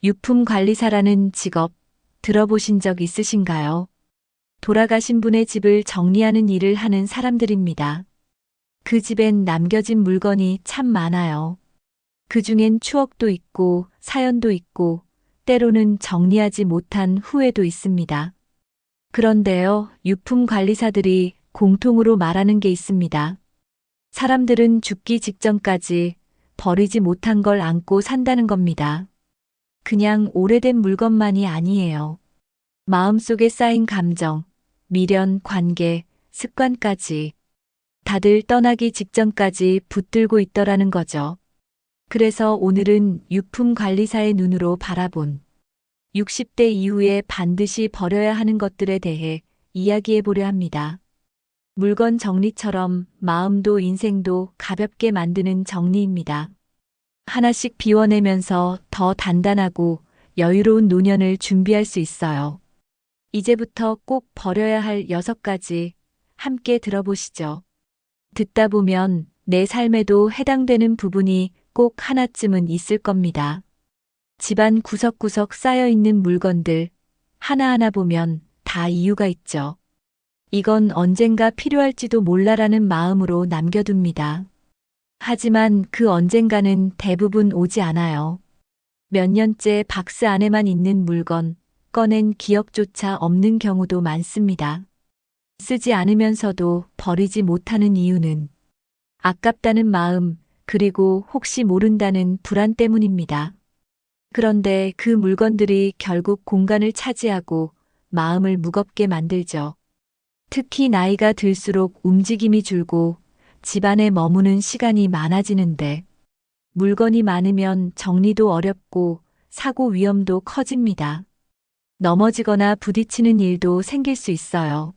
유품관리사라는 직업 들어보신 적 있으신가요? 돌아가신 분의 집을 정리하는 일을 하는 사람들입니다. 그 집엔 남겨진 물건이 참 많아요. 그 중엔 추억도 있고 사연도 있고 때로는 정리하지 못한 후회도 있습니다. 그런데요, 유품관리사들이 공통으로 말하는 게 있습니다. 사람들은 죽기 직전까지 버리지 못한 걸 안고 산다는 겁니다. 그냥 오래된 물건만이 아니에요. 마음속에 쌓인 감정, 미련, 관계, 습관까지 다들 떠나기 직전까지 붙들고 있더라는 거죠. 그래서 오늘은 유품관리사의 눈으로 바라본 60대 이후에 반드시 버려야 하는 것들에 대해 이야기해 보려 합니다. 물건 정리처럼 마음도 인생도 가볍게 만드는 정리입니다. 하나씩 비워내면서 더 단단하고 여유로운 노년을 준비할 수 있어요. 이제부터 꼭 버려야 할 6가지 함께 들어보시죠. 듣다 보면 내 삶에도 해당되는 부분이 꼭 하나쯤은 있을 겁니다. 집안 구석구석 쌓여있는 물건들 하나하나 보면 다 이유가 있죠. 이건 언젠가 필요할지도 몰라라는 마음으로 남겨둡니다. 하지만 그 언젠가는 대부분 오지 않아요. 몇 년째 박스 안에만 있는 물건, 꺼낸 기억조차 없는 경우도 많습니다. 쓰지 않으면서도 버리지 못하는 이유는 아깝다는 마음, 그리고 혹시 모른다는 불안 때문입니다. 그런데 그 물건들이 결국 공간을 차지하고 마음을 무겁게 만들죠. 특히 나이가 들수록 움직임이 줄고 집안에 머무는 시간이 많아지는데 물건이 많으면 정리도 어렵고 사고 위험도 커집니다. 넘어지거나 부딪히는 일도 생길 수 있어요.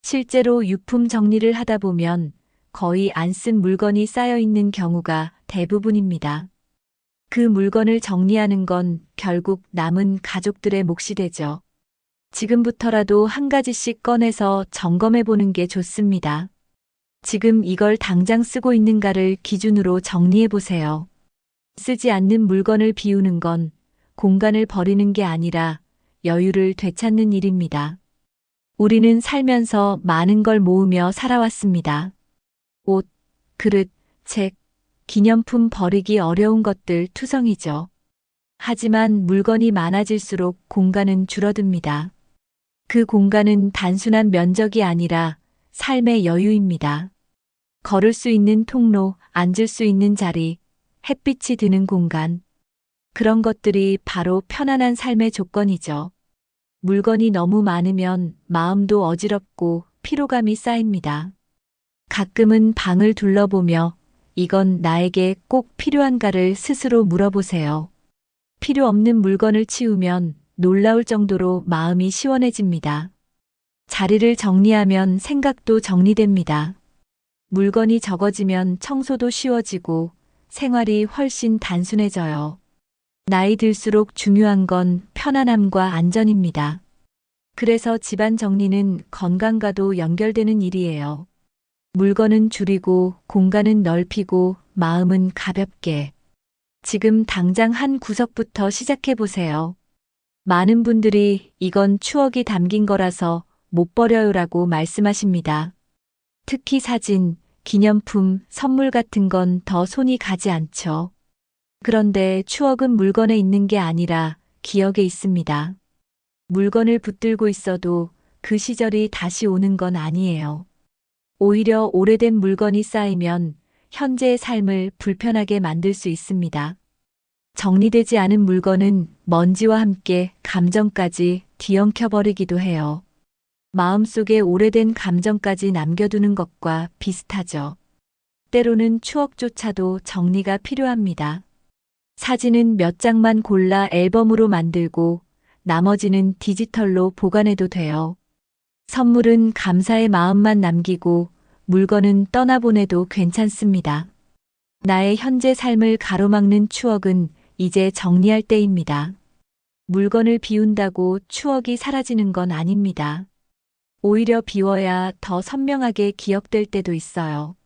실제로 유품 정리를 하다 보면 거의 안 쓴 물건이 쌓여 있는 경우가 대부분입니다. 그 물건을 정리하는 건 결국 남은 가족들의 몫이 되죠. 지금부터라도 한 가지씩 꺼내서 점검해 보는 게 좋습니다. 지금 이걸 당장 쓰고 있는가를 기준으로 정리해 보세요. 쓰지 않는 물건을 비우는 건 공간을 버리는 게 아니라 여유를 되찾는 일입니다. 우리는 살면서 많은 걸 모으며 살아왔습니다. 옷, 그릇, 책, 기념품 버리기 어려운 것들 투성이죠. 하지만 물건이 많아질수록 공간은 줄어듭니다. 그 공간은 단순한 면적이 아니라 삶의 여유입니다. 걸을 수 있는 통로, 앉을 수 있는 자리, 햇빛이 드는 공간. 그런 것들이 바로 편안한 삶의 조건이죠. 물건이 너무 많으면 마음도 어지럽고 피로감이 쌓입니다. 가끔은 방을 둘러보며 이건 나에게 꼭 필요한가를 스스로 물어보세요. 필요 없는 물건을 치우면 놀라울 정도로 마음이 시원해집니다. 자리를 정리하면 생각도 정리됩니다. 물건이 적어지면 청소도 쉬워지고 생활이 훨씬 단순해져요. 나이 들수록 중요한 건 편안함과 안전입니다. 그래서 집안 정리는 건강과도 연결되는 일이에요. 물건은 줄이고 공간은 넓히고 마음은 가볍게. 지금 당장 한 구석부터 시작해 보세요. 많은 분들이 이건 추억이 담긴 거라서 못 버려요라고 말씀하십니다. 특히 사진, 기념품, 선물 같은 건 더 손이 가지 않죠. 그런데 추억은 물건에 있는 게 아니라 기억에 있습니다. 물건을 붙들고 있어도 그 시절이 다시 오는 건 아니에요. 오히려 오래된 물건이 쌓이면 현재의 삶을 불편하게 만들 수 있습니다. 정리되지 않은 물건은 먼지와 함께 감정까지 뒤엉켜버리기도 해요. 마음속에 오래된 감정까지 남겨두는 것과 비슷하죠. 때로는 추억조차도 정리가 필요합니다. 사진은 몇 장만 골라 앨범으로 만들고 나머지는 디지털로 보관해도 돼요. 선물은 감사의 마음만 남기고 물건은 떠나보내도 괜찮습니다. 나의 현재 삶을 가로막는 추억은 이제 정리할 때입니다. 물건을 비운다고 추억이 사라지는 건 아닙니다. 오히려 비워야 더 선명하게 기억될 때도 있어요.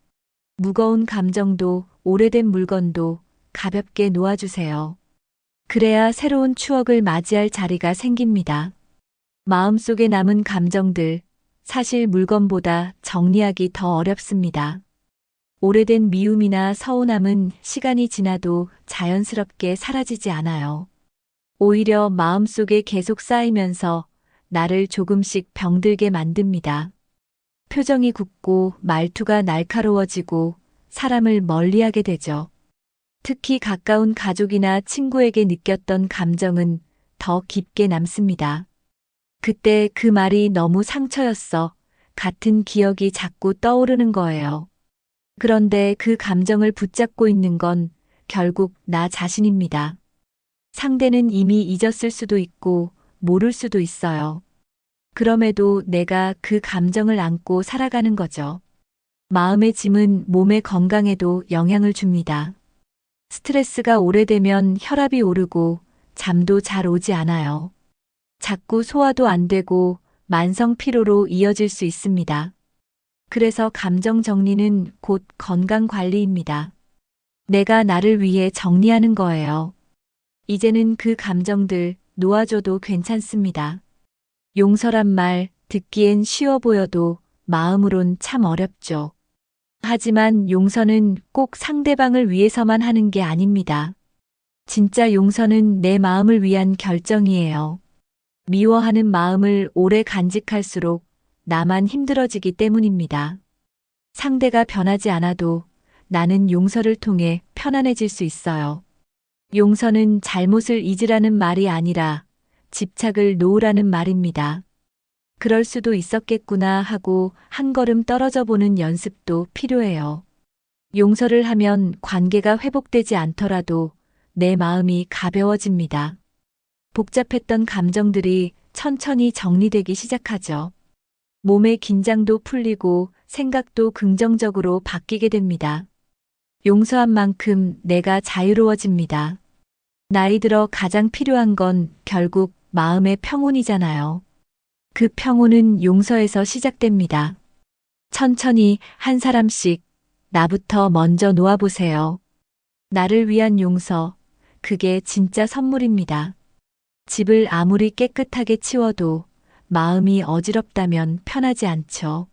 무거운 감정도 오래된 물건도 가볍게 놓아주세요. 그래야 새로운 추억을 맞이할 자리가 생깁니다. 마음속에 남은 감정들, 사실 물건보다 정리하기 더 어렵습니다. 오래된 미움이나 서운함은 시간이 지나도 자연스럽게 사라지지 않아요. 오히려 마음속에 계속 쌓이면서 나를 조금씩 병들게 만듭니다. 표정이 굳고 말투가 날카로워지고 사람을 멀리하게 되죠. 특히 가까운 가족이나 친구에게 느꼈던 감정은 더 깊게 남습니다. 그때 그 말이 너무 상처였어. 같은 기억이 자꾸 떠오르는 거예요. 그런데 그 감정을 붙잡고 있는 건 결국 나 자신입니다. 상대는 이미 잊었을 수도 있고 모를 수도 있어요. 그럼에도 내가 그 감정을 안고 살아가는 거죠. 마음의 짐은 몸의 건강에도 영향을 줍니다. 스트레스가 오래되면 혈압이 오르고 잠도 잘 오지 않아요. 자꾸 소화도 안 되고 만성 피로로 이어질 수 있습니다. 그래서 감정 정리는 곧 건강 관리입니다. 내가 나를 위해 정리하는 거예요. 이제는 그 감정들 놓아줘도 괜찮습니다. 용서란 말 듣기엔 쉬워 보여도 마음으론 참 어렵죠. 하지만 용서는 꼭 상대방을 위해서만 하는 게 아닙니다. 진짜 용서는 내 마음을 위한 결정이에요. 미워하는 마음을 오래 간직할수록 나만 힘들어지기 때문입니다. 상대가 변하지 않아도 나는 용서를 통해 편안해질 수 있어요. 용서는 잘못을 잊으라는 말이 아니라 집착을 놓으라는 말입니다. 그럴 수도 있었겠구나 하고 한 걸음 떨어져 보는 연습도 필요해요. 용서를 하면 관계가 회복되지 않더라도 내 마음이 가벼워집니다. 복잡했던 감정들이 천천히 정리되기 시작하죠. 몸의 긴장도 풀리고 생각도 긍정적으로 바뀌게 됩니다. 용서한 만큼 내가 자유로워집니다. 나이 들어 가장 필요한 건 결국 마음의 평온이잖아요. 그 평온은 용서에서 시작됩니다. 천천히 한 사람씩 나부터 먼저 놓아보세요. 나를 위한 용서, 그게 진짜 선물입니다. 집을 아무리 깨끗하게 치워도 마음이 어지럽다면 편하지 않죠.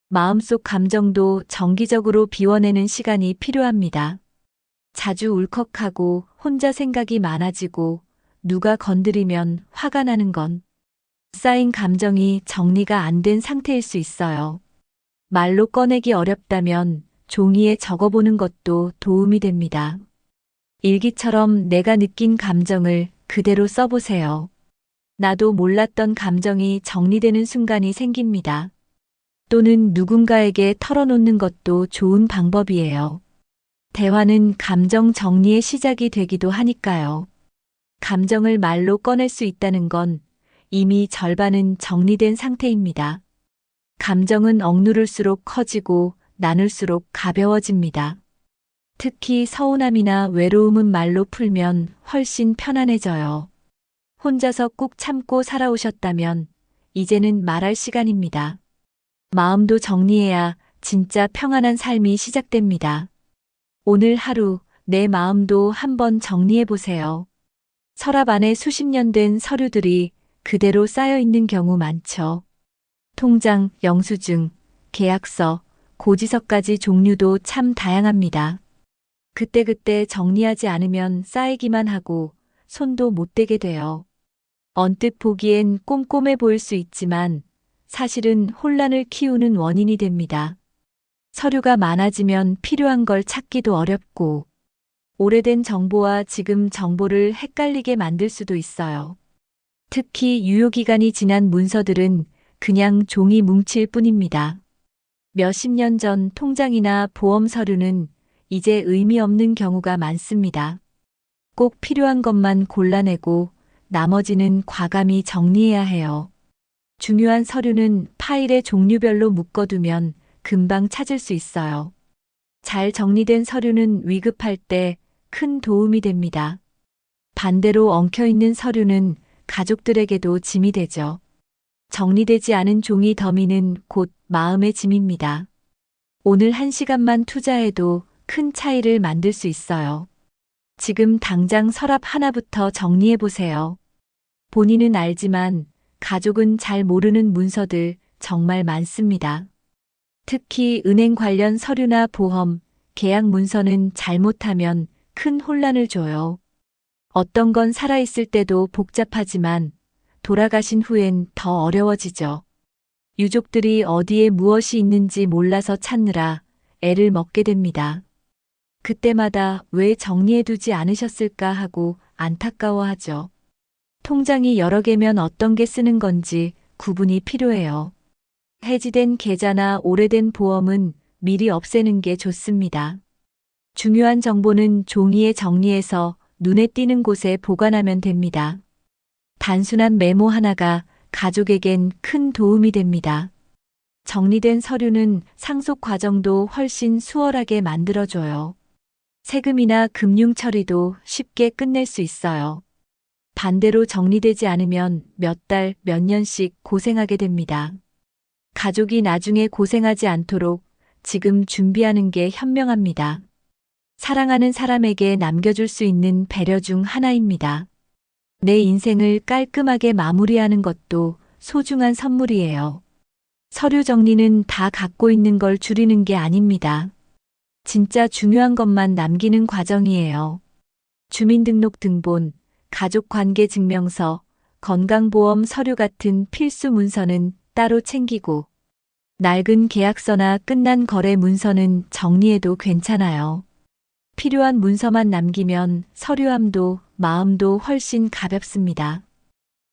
마음속 감정도 정기적으로 비워내는 시간이 필요합니다. 자주 울컥하고 혼자 생각이 많아지고 누가 건드리면 화가 나는 건 쌓인 감정이 정리가 안 된 상태일 수 있어요. 말로 꺼내기 어렵다면 종이에 적어보는 것도 도움이 됩니다. 일기처럼 내가 느낀 감정을 그대로 써보세요. 나도 몰랐던 감정이 정리되는 순간이 생깁니다. 또는 누군가에게 털어놓는 것도 좋은 방법이에요. 대화는 감정 정리의 시작이 되기도 하니까요. 감정을 말로 꺼낼 수 있다는 건 이미 절반은 정리된 상태입니다. 감정은 억누를수록 커지고 나눌수록 가벼워집니다. 특히 서운함이나 외로움은 말로 풀면 훨씬 편안해져요. 혼자서 꾹 참고 살아오셨다면 이제는 말할 시간입니다. 마음도 정리해야 진짜 평안한 삶이 시작됩니다. 오늘 하루 내 마음도 한번 정리해 보세요. 서랍 안에 수십 년 된 서류들이 그대로 쌓여 있는 경우 많죠. 통장, 영수증, 계약서, 고지서까지 종류도 참 다양합니다. 그때그때 정리하지 않으면 쌓이기만 하고 손도 못 대게 돼요. 언뜻 보기엔 꼼꼼해 보일 수 있지만 사실은 혼란을 키우는 원인이 됩니다. 서류가 많아지면 필요한 걸 찾기도 어렵고 오래된 정보와 지금 정보를 헷갈리게 만들 수도 있어요. 특히 유효기간이 지난 문서들은 그냥 종이 뭉칠 뿐입니다. 몇십 년 전 통장이나 보험 서류는 이제 의미 없는 경우가 많습니다. 꼭 필요한 것만 골라내고 나머지는 과감히 정리해야 해요. 중요한 서류는 파일의 종류별로 묶어두면 금방 찾을 수 있어요. 잘 정리된 서류는 위급할 때 큰 도움이 됩니다. 반대로 엉켜있는 서류는 가족들에게도 짐이 되죠. 정리되지 않은 종이 더미는 곧 마음의 짐입니다. 오늘 1시간만 투자해도 큰 차이를 만들 수 있어요. 지금 당장 서랍 하나부터 정리해 보세요. 본인은 알지만 가족은 잘 모르는 문서들 정말 많습니다. 특히 은행 관련 서류나 보험, 계약 문서는 잘못하면 큰 혼란을 줘요. 어떤 건 살아있을 때도 복잡하지만 돌아가신 후엔 더 어려워지죠. 유족들이 어디에 무엇이 있는지 몰라서 찾느라 애를 먹게 됩니다. 그때마다 왜 정리해두지 않으셨을까 하고 안타까워하죠. 통장이 여러 개면 어떤 게 쓰는 건지 구분이 필요해요. 해지된 계좌나 오래된 보험은 미리 없애는 게 좋습니다. 중요한 정보는 종이에 정리해서 눈에 띄는 곳에 보관하면 됩니다. 단순한 메모 하나가 가족에겐 큰 도움이 됩니다. 정리된 서류는 상속 과정도 훨씬 수월하게 만들어줘요. 세금이나 금융 처리도 쉽게 끝낼 수 있어요. 반대로 정리되지 않으면 몇 달, 몇 년씩 고생하게 됩니다. 가족이 나중에 고생하지 않도록 지금 준비하는 게 현명합니다. 사랑하는 사람에게 남겨줄 수 있는 배려 중 하나입니다. 내 인생을 깔끔하게 마무리하는 것도 소중한 선물이에요. 서류 정리는 다 갖고 있는 걸 줄이는 게 아닙니다. 진짜 중요한 것만 남기는 과정이에요. 주민등록 등본, 가족관계증명서, 건강보험 서류 같은 필수 문서는 따로 챙기고 낡은 계약서나 끝난 거래 문서는 정리해도 괜찮아요. 필요한 문서만 남기면 서류함도 마음도 훨씬 가볍습니다.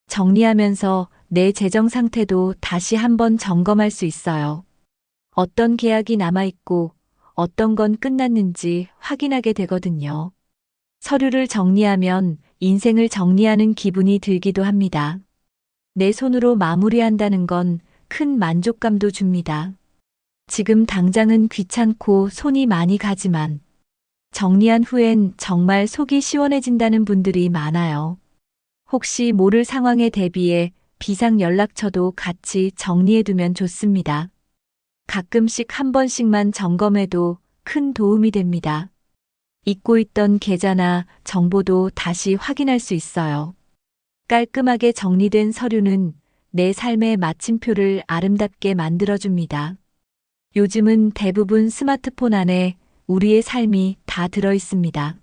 정리하면서 내 재정 상태도 다시 한번 점검할 수 있어요. 어떤 계약이 남아있고 어떤 건 끝났는지 확인하게 되거든요. 서류를 정리하면 인생을 정리하는 기분이 들기도 합니다. 내 손으로 마무리한다는 건 큰 만족감도 줍니다. 지금 당장은 귀찮고 손이 많이 가지만 정리한 후엔 정말 속이 시원해진다는 분들이 많아요. 혹시 모를 상황에 대비해 비상 연락처도 같이 정리해두면 좋습니다. 가끔씩 한 번씩만 점검해도 큰 도움이 됩니다. 잊고 있던 계좌나 정보도 다시 확인할 수 있어요. 깔끔하게 정리된 서류는 내 삶의 마침표를 아름답게 만들어줍니다. 요즘은 대부분 스마트폰 안에 우리의 삶이 다 들어 있습니다.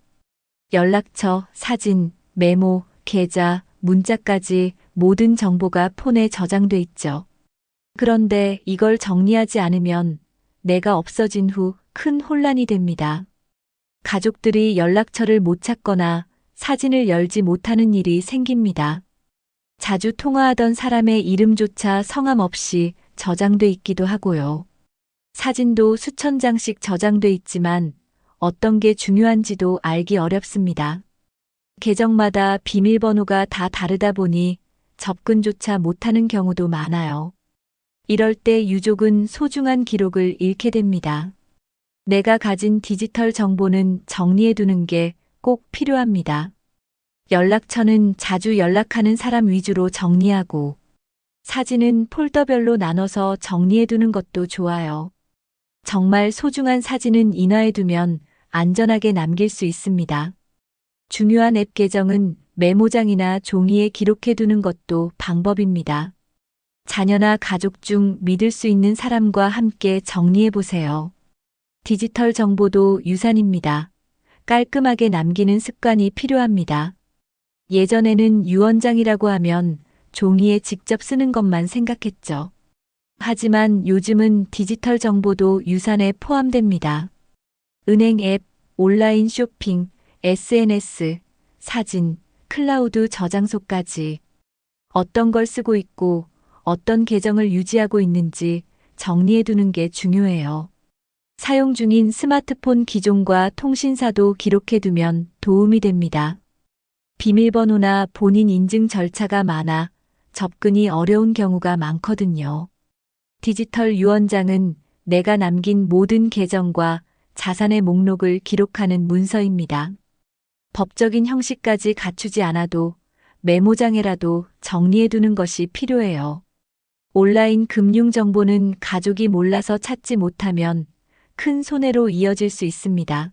연락처, 사진, 메모, 계좌, 문자까지 모든 정보가 폰에 저장돼 있죠. 그런데 이걸 정리하지 않으면 내가 없어진 후 큰 혼란이 됩니다. 가족들이 연락처를 못 찾거나 사진을 열지 못하는 일이 생깁니다. 자주 통화하던 사람의 이름조차 성함 없이 저장돼 있기도 하고요. 사진도 수천 장씩 저장돼 있지만 어떤 게 중요한지도 알기 어렵습니다. 계정마다 비밀번호가 다 다르다 보니 접근조차 못하는 경우도 많아요. 이럴 때 유족은 소중한 기록을 잃게 됩니다. 내가 가진 디지털 정보는 정리해두는 게 꼭 필요합니다. 연락처는 자주 연락하는 사람 위주로 정리하고 사진은 폴더별로 나눠서 정리해두는 것도 좋아요. 정말 소중한 사진은 인화해두면 안전하게 남길 수 있습니다. 중요한 앱 계정은 메모장이나 종이에 기록해두는 것도 방법입니다. 자녀나 가족 중 믿을 수 있는 사람과 함께 정리해보세요. 디지털 정보도 유산입니다. 깔끔하게 남기는 습관이 필요합니다. 예전에는 유언장이라고 하면 종이에 직접 쓰는 것만 생각했죠. 하지만 요즘은 디지털 정보도 유산에 포함됩니다. 은행 앱, 온라인 쇼핑, SNS, 사진, 클라우드 저장소까지 어떤 걸 쓰고 있고 어떤 계정을 유지하고 있는지 정리해두는 게 중요해요. 사용 중인 스마트폰 기종과 통신사도 기록해두면 도움이 됩니다. 비밀번호나 본인 인증 절차가 많아 접근이 어려운 경우가 많거든요. 디지털 유언장은 내가 남긴 모든 계정과 자산의 목록을 기록하는 문서입니다. 법적인 형식까지 갖추지 않아도 메모장에라도 정리해두는 것이 필요해요. 온라인 금융 정보는 가족이 몰라서 찾지 못하면 큰 손해로 이어질 수 있습니다.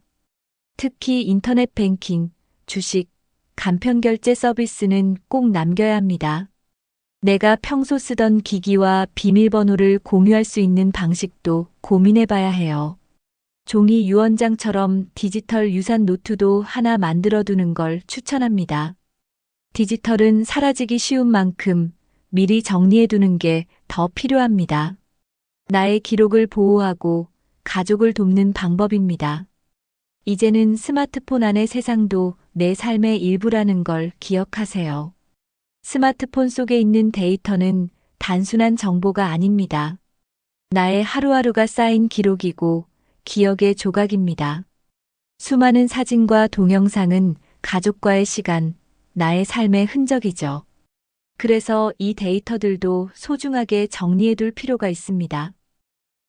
특히 인터넷 뱅킹, 주식, 간편결제 서비스는 꼭 남겨야 합니다. 내가 평소 쓰던 기기와 비밀번호를 공유할 수 있는 방식도 고민해 봐야 해요. 종이 유언장처럼 디지털 유산 노트도 하나 만들어 두는 걸 추천합니다. 디지털은 사라지기 쉬운 만큼 미리 정리해 두는 게 더 필요합니다. 나의 기록을 보호하고 가족을 돕는 방법입니다. 이제는 스마트폰 안의 세상도 내 삶의 일부라는 걸 기억하세요. 스마트폰 속에 있는 데이터는 단순한 정보가 아닙니다. 나의 하루하루가 쌓인 기록이고 기억의 조각입니다. 수많은 사진과 동영상은 가족과의 시간, 나의 삶의 흔적이죠. 그래서 이 데이터들도 소중하게 정리해둘 필요가 있습니다.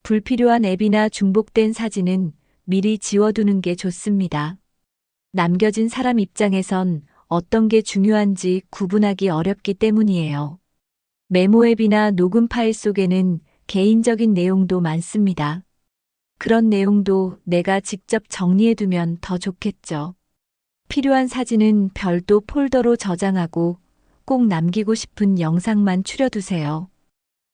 불필요한 앱이나 중복된 사진은 미리 지워두는 게 좋습니다. 남겨진 사람 입장에선 어떤 게 중요한지 구분하기 어렵기 때문이에요. 메모 앱이나 녹음 파일 속에는 개인적인 내용도 많습니다. 그런 내용도 내가 직접 정리해두면 더 좋겠죠. 필요한 사진은 별도 폴더로 저장하고 꼭 남기고 싶은 영상만 추려두세요.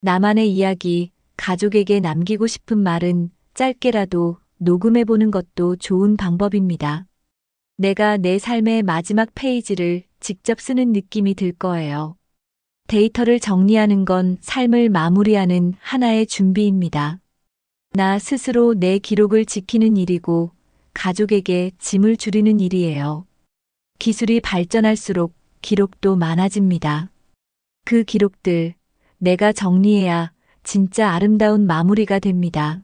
나만의 이야기, 가족에게 남기고 싶은 말은 짧게라도 녹음해보는 것도 좋은 방법입니다. 내가 내 삶의 마지막 페이지를 직접 쓰는 느낌이 들 거예요. 데이터를 정리하는 건 삶을 마무리하는 하나의 준비입니다. 나 스스로 내 기록을 지키는 일이고 가족에게 짐을 줄이는 일이에요. 기술이 발전할수록 기록도 많아집니다. 그 기록들, 내가 정리해야 진짜 아름다운 마무리가 됩니다.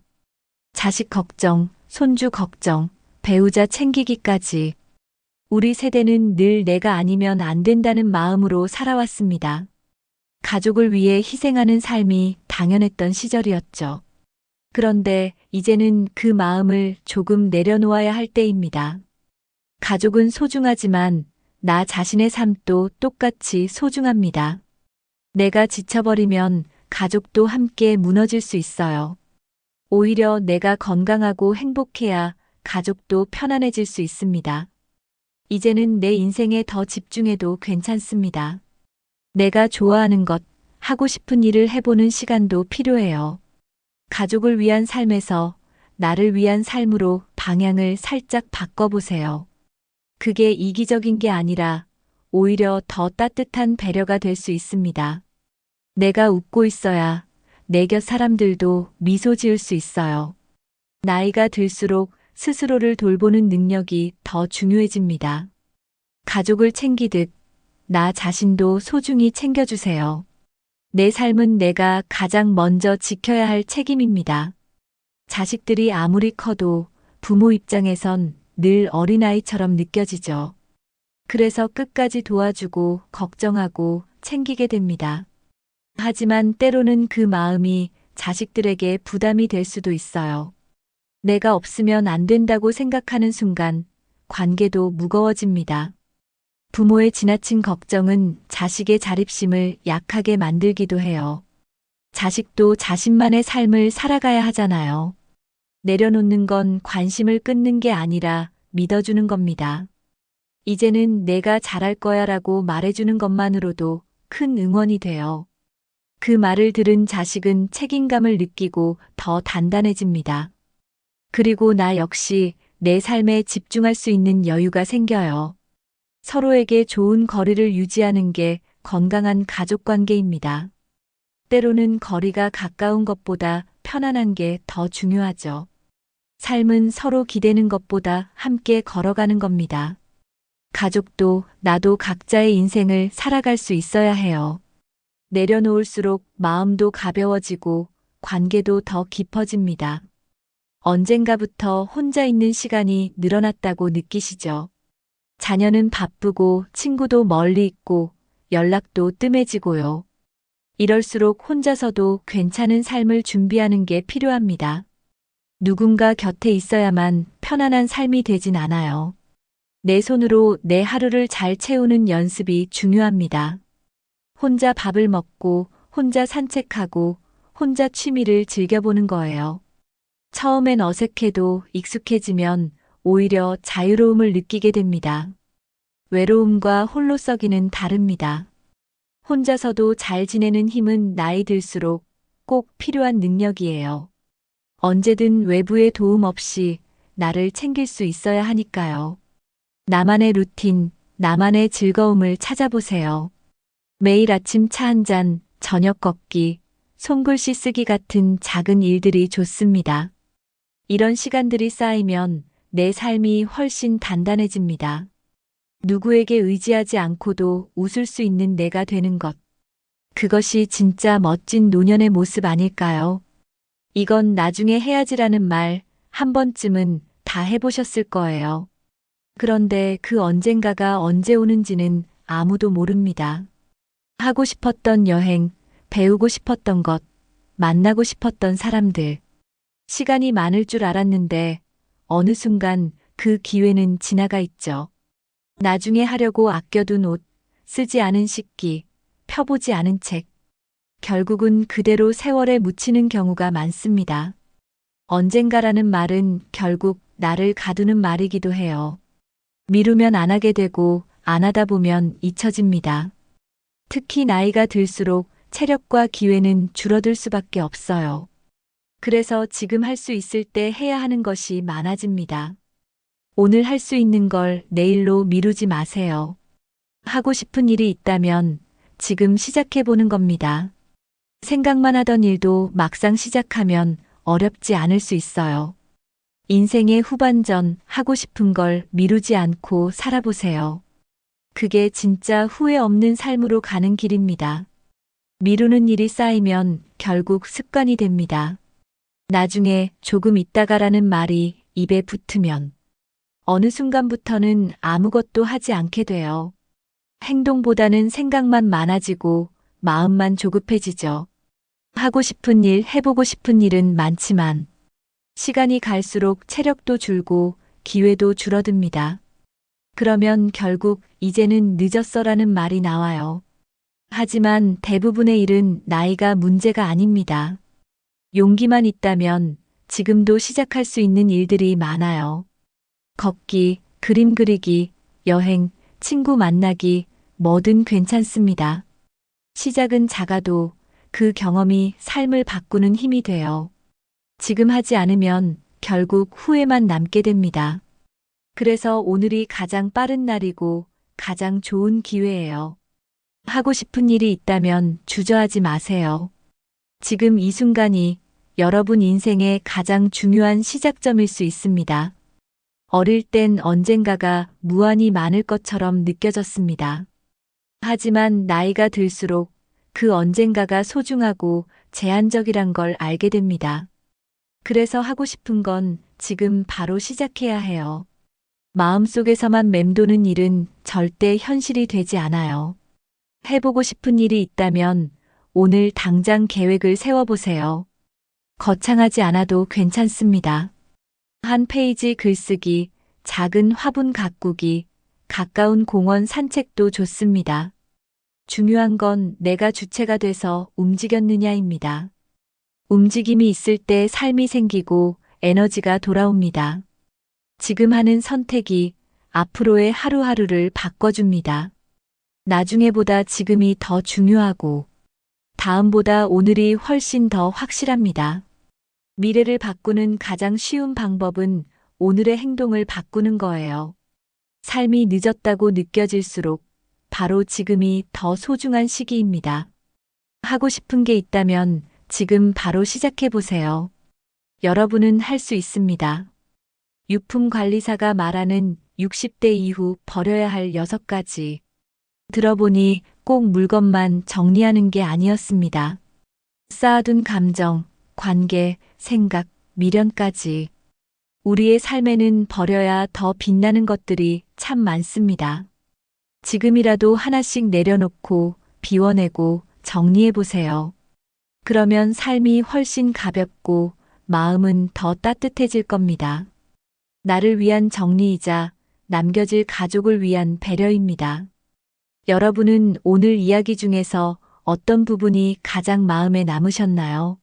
자식 걱정, 손주 걱정, 배우자 챙기기까지. 우리 세대는 늘 내가 아니면 안 된다는 마음으로 살아왔습니다. 가족을 위해 희생하는 삶이 당연했던 시절이었죠. 그런데 이제는 그 마음을 조금 내려놓아야 할 때입니다. 가족은 소중하지만 나 자신의 삶도 똑같이 소중합니다. 내가 지쳐버리면 가족도 함께 무너질 수 있어요. 오히려 내가 건강하고 행복해야 가족도 편안해질 수 있습니다. 이제는 내 인생에 더 집중해도 괜찮습니다. 내가 좋아하는 것, 하고 싶은 일을 해보는 시간도 필요해요. 가족을 위한 삶에서 나를 위한 삶으로 방향을 살짝 바꿔보세요. 그게 이기적인 게 아니라 오히려 더 따뜻한 배려가 될 수 있습니다. 내가 웃고 있어야 내 곁 사람들도 미소 지을 수 있어요. 나이가 들수록 스스로를 돌보는 능력이 더 중요해집니다. 가족을 챙기듯 나 자신도 소중히 챙겨주세요. 내 삶은 내가 가장 먼저 지켜야 할 책임입니다. 자식들이 아무리 커도 부모 입장에선 늘 어린아이처럼 느껴지죠. 그래서 끝까지 도와주고 걱정하고 챙기게 됩니다. 하지만 때로는 그 마음이 자식들에게 부담이 될 수도 있어요. 내가 없으면 안 된다고 생각하는 순간 관계도 무거워집니다. 부모의 지나친 걱정은 자식의 자립심을 약하게 만들기도 해요. 자식도 자신만의 삶을 살아가야 하잖아요. 내려놓는 건 관심을 끊는 게 아니라 믿어주는 겁니다. 이제는 내가 잘할 거야 라고 말해주는 것만으로도 큰 응원이 돼요. 그 말을 들은 자식은 책임감을 느끼고 더 단단해집니다. 그리고 나 역시 내 삶에 집중할 수 있는 여유가 생겨요. 서로에게 좋은 거리를 유지하는 게 건강한 가족 관계입니다. 때로는 거리가 가까운 것보다 편안한 게 더 중요하죠. 삶은 서로 기대는 것보다 함께 걸어가는 겁니다. 가족도 나도 각자의 인생을 살아갈 수 있어야 해요. 내려놓을수록 마음도 가벼워지고 관계도 더 깊어집니다. 언젠가부터 혼자 있는 시간이 늘어났다고 느끼시죠? 자녀는 바쁘고 친구도 멀리 있고 연락도 뜸해지고요. 이럴수록 혼자서도 괜찮은 삶을 준비하는 게 필요합니다. 누군가 곁에 있어야만 편안한 삶이 되진 않아요. 내 손으로 내 하루를 잘 채우는 연습이 중요합니다. 혼자 밥을 먹고, 혼자 산책하고, 혼자 취미를 즐겨보는 거예요. 처음엔 어색해도 익숙해지면 오히려 자유로움을 느끼게 됩니다. 외로움과 홀로서기는 다릅니다. 혼자서도 잘 지내는 힘은 나이 들수록 꼭 필요한 능력이에요. 언제든 외부의 도움 없이 나를 챙길 수 있어야 하니까요. 나만의 루틴, 나만의 즐거움을 찾아보세요. 매일 아침 차 한 잔, 저녁 걷기, 손글씨 쓰기 같은 작은 일들이 좋습니다. 이런 시간들이 쌓이면 내 삶이 훨씬 단단해집니다. 누구에게 의지하지 않고도 웃을 수 있는 내가 되는 것. 그것이 진짜 멋진 노년의 모습 아닐까요? 이건 나중에 해야지라는 말 한 번쯤은 다 해보셨을 거예요. 그런데 그 언젠가가 언제 오는지는 아무도 모릅니다. 하고 싶었던 여행, 배우고 싶었던 것, 만나고 싶었던 사람들. 시간이 많을 줄 알았는데 어느 순간 그 기회는 지나가 있죠. 나중에 하려고 아껴둔 옷, 쓰지 않은 식기, 펴보지 않은 책. 결국은 그대로 세월에 묻히는 경우가 많습니다. 언젠가라는 말은 결국 나를 가두는 말이기도 해요. 미루면 안 하게 되고 안 하다 보면 잊혀집니다. 특히 나이가 들수록 체력과 기회는 줄어들 수밖에 없어요. 그래서 지금 할 수 있을 때 해야 하는 것이 많아집니다. 오늘 할 수 있는 걸 내일로 미루지 마세요. 하고 싶은 일이 있다면 지금 시작해보는 겁니다. 생각만 하던 일도 막상 시작하면 어렵지 않을 수 있어요. 인생의 후반전 하고 싶은 걸 미루지 않고 살아보세요. 그게 진짜 후회 없는 삶으로 가는 길입니다. 미루는 일이 쌓이면 결국 습관이 됩니다. 나중에 조금 있다가라는 말이 입에 붙으면 어느 순간부터는 아무것도 하지 않게 돼요. 행동보다는 생각만 많아지고 마음만 조급해지죠. 하고 싶은 일, 해보고 싶은 일은 많지만 시간이 갈수록 체력도 줄고 기회도 줄어듭니다. 그러면 결국 이제는 늦었어라는 말이 나와요. 하지만 대부분의 일은 나이가 문제가 아닙니다. 용기만 있다면 지금도 시작할 수 있는 일들이 많아요. 걷기, 그림 그리기, 여행, 친구 만나기, 뭐든 괜찮습니다. 시작은 작아도 그 경험이 삶을 바꾸는 힘이 돼요. 지금 하지 않으면 결국 후회만 남게 됩니다. 그래서 오늘이 가장 빠른 날이고 가장 좋은 기회예요. 하고 싶은 일이 있다면 주저하지 마세요. 지금 이 순간이 여러분 인생의 가장 중요한 시작점일 수 있습니다. 어릴 땐 언젠가가 무한히 많을 것처럼 느껴졌습니다. 하지만 나이가 들수록 그 언젠가가 소중하고 제한적이란 걸 알게 됩니다. 그래서 하고 싶은 건 지금 바로 시작해야 해요. 마음속에서만 맴도는 일은 절대 현실이 되지 않아요. 해보고 싶은 일이 있다면 오늘 당장 계획을 세워보세요. 거창하지 않아도 괜찮습니다. 한 페이지 글쓰기, 작은 화분 가꾸기, 가까운 공원 산책도 좋습니다. 중요한 건 내가 주체가 돼서 움직였느냐입니다. 움직임이 있을 때 삶이 생기고 에너지가 돌아옵니다. 지금 하는 선택이 앞으로의 하루하루를 바꿔줍니다. 나중에보다 지금이 더 중요하고 다음보다 오늘이 훨씬 더 확실합니다. 미래를 바꾸는 가장 쉬운 방법은 오늘의 행동을 바꾸는 거예요. 삶이 늦었다고 느껴질수록 바로 지금이 더 소중한 시기입니다. 하고 싶은 게 있다면 지금 바로 시작해보세요. 여러분은 할 수 있습니다. 유품관리사가 말하는 60대 이후 버려야 할 6가지. 들어보니 꼭 물건만 정리하는 게 아니었습니다. 쌓아둔 감정, 관계, 생각, 미련까지. 우리의 삶에는 버려야 더 빛나는 것들이 참 많습니다. 지금이라도 하나씩 내려놓고 비워내고 정리해보세요. 그러면 삶이 훨씬 가볍고 마음은 더 따뜻해질 겁니다. 나를 위한 정리이자 남겨질 가족을 위한 배려입니다. 여러분은 오늘 이야기 중에서 어떤 부분이 가장 마음에 남으셨나요?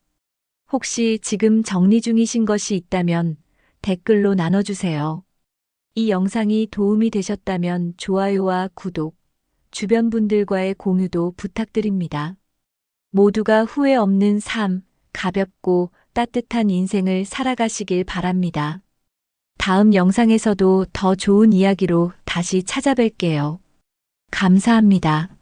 혹시 지금 정리 중이신 것이 있다면 댓글로 나눠주세요. 이 영상이 도움이 되셨다면 좋아요와 구독, 주변 분들과의 공유도 부탁드립니다. 모두가 후회 없는 삶, 가볍고 따뜻한 인생을 살아가시길 바랍니다. 다음 영상에서도 더 좋은 이야기로 다시 찾아뵐게요. 감사합니다.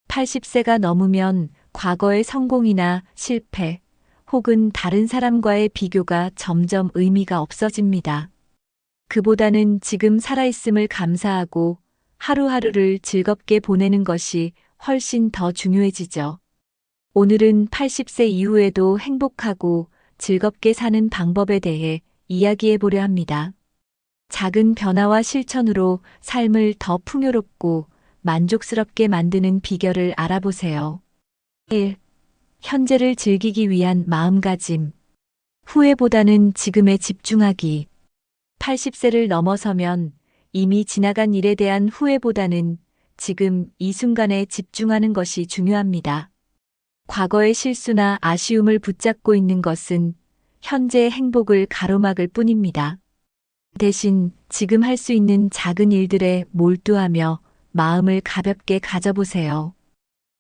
(80세가) 넘으면 과거의 성공이나 실패, 혹은 다른 사람과의 비교가 점점 의미가 없어집니다. 그보다는 지금 살아있음을 감사하고 하루하루를 즐겁게 보내는 것이 훨씬 더 중요해지죠. 오늘은 80세 이후에도 행복하고 즐겁게 사는 방법에 대해 이야기해 보려 합니다. 작은 변화와 실천으로 삶을 더 풍요롭고 만족스럽게 만드는 비결을 알아보세요. 1. 현재를 즐기기 위한 마음가짐. 후회보다는 지금에 집중하기. 80세를 넘어서면 이미 지나간 일에 대한 후회보다는 지금 이 순간에 집중하는 것이 중요합니다. 과거의 실수나 아쉬움을 붙잡고 있는 것은 현재의 행복을 가로막을 뿐입니다. 대신 지금 할 수 있는 작은 일들에 몰두하며 마음을 가볍게 가져보세요.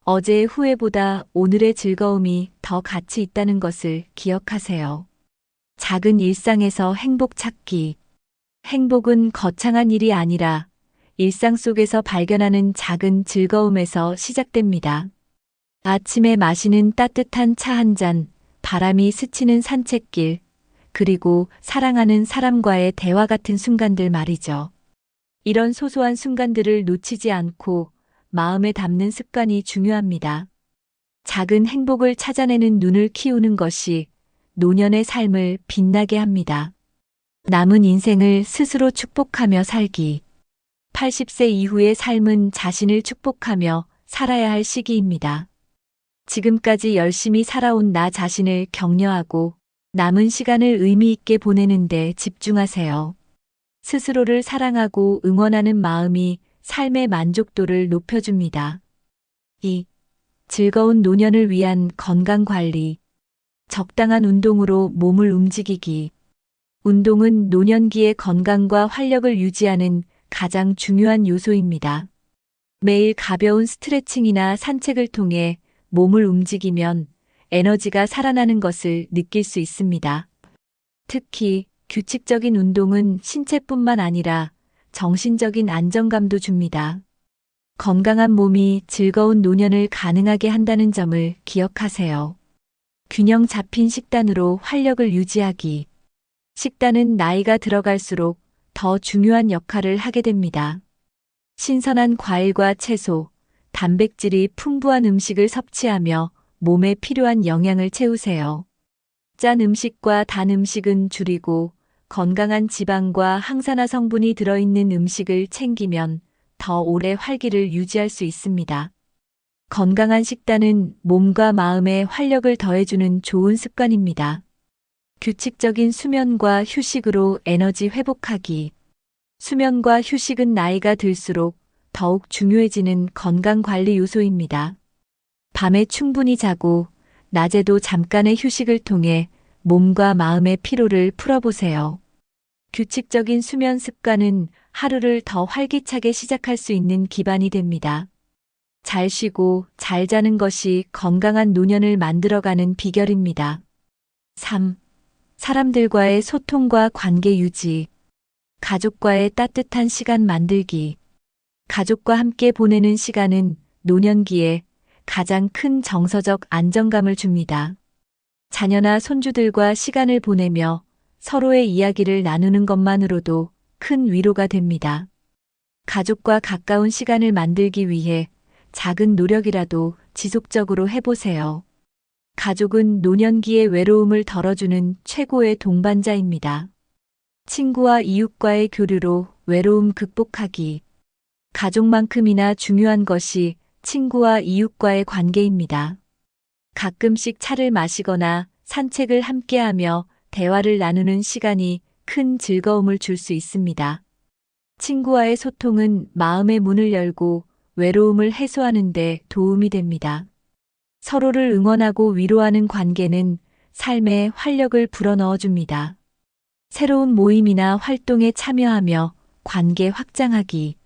어제의 후회보다 오늘의 즐거움이 더 가치 있다는 것을 기억하세요. 작은 일상에서 행복 찾기. 행복은 거창한 일이 아니라 일상 속에서 발견하는 작은 즐거움에서 시작됩니다. 아침에 마시는 따뜻한 차 한 잔, 바람이 스치는 산책길, 그리고 사랑하는 사람과의 대화 같은 순간들 말이죠. 이런 소소한 순간들을 놓치지 않고 마음에 담는 습관이 중요합니다. 작은 행복을 찾아내는 눈을 키우는 것이 노년의 삶을 빛나게 합니다. 남은 인생을 스스로 축복하며 살기. 80세 이후의 삶은 자신을 축복하며 살아야 할 시기입니다. 지금까지 열심히 살아온 나 자신을 격려하고 남은 시간을 의미 있게 보내는 데 집중하세요. 스스로를 사랑하고 응원하는 마음이 삶의 만족도를 높여줍니다. 2. 즐거운 노년을 위한 건강관리. 적당한 운동으로 몸을 움직이기. 운동은 노년기의 건강과 활력을 유지하는 가장 중요한 요소입니다. 매일 가벼운 스트레칭이나 산책을 통해 몸을 움직이면 에너지가 살아나는 것을 느낄 수 있습니다. 특히 규칙적인 운동은 신체뿐만 아니라 정신적인 안정감도 줍니다. 건강한 몸이 즐거운 노년을 가능하게 한다는 점을 기억하세요. 균형 잡힌 식단으로 활력을 유지하기. 식단은 나이가 들어갈수록 더 중요한 역할을 하게 됩니다. 신선한 과일과 채소, 단백질이 풍부한 음식을 섭취하며 몸에 필요한 영양을 채우세요. 짠 음식과 단 음식은 줄이고 건강한 지방과 항산화 성분이 들어있는 음식을 챙기면 더 오래 활기를 유지할 수 있습니다. 건강한 식단은 몸과 마음에 활력을 더해주는 좋은 습관입니다. 규칙적인 수면과 휴식으로 에너지 회복하기. 수면과 휴식은 나이가 들수록 더욱 중요해지는 건강관리 요소입니다. 밤에 충분히 자고 낮에도 잠깐의 휴식을 통해 몸과 마음의 피로를 풀어보세요. 규칙적인 수면 습관은 하루를 더 활기차게 시작할 수 있는 기반이 됩니다. 잘 쉬고 잘 자는 것이 건강한 노년을 만들어가는 비결입니다. 3. 사람들과의 소통과 관계 유지. 가족과의 따뜻한 시간 만들기. 가족과 함께 보내는 시간은 노년기에 가장 큰 정서적 안정감을 줍니다. 자녀나 손주들과 시간을 보내며 서로의 이야기를 나누는 것만으로도 큰 위로가 됩니다. 가족과 가까운 시간을 만들기 위해 작은 노력이라도 지속적으로 해보세요. 가족은 노년기의 외로움을 덜어주는 최고의 동반자입니다. 친구와 이웃과의 교류로 외로움 극복하기. 가족만큼이나 중요한 것이 친구와 이웃과의 관계입니다. 가끔씩 차를 마시거나 산책을 함께하며 대화를 나누는 시간이 큰 즐거움을 줄 수 있습니다. 친구와의 소통은 마음의 문을 열고 외로움을 해소하는 데 도움이 됩니다. 서로를 응원하고 위로하는 관계는 삶에 활력을 불어넣어 줍니다. 새로운 모임이나 활동에 참여하며 관계 확장하기.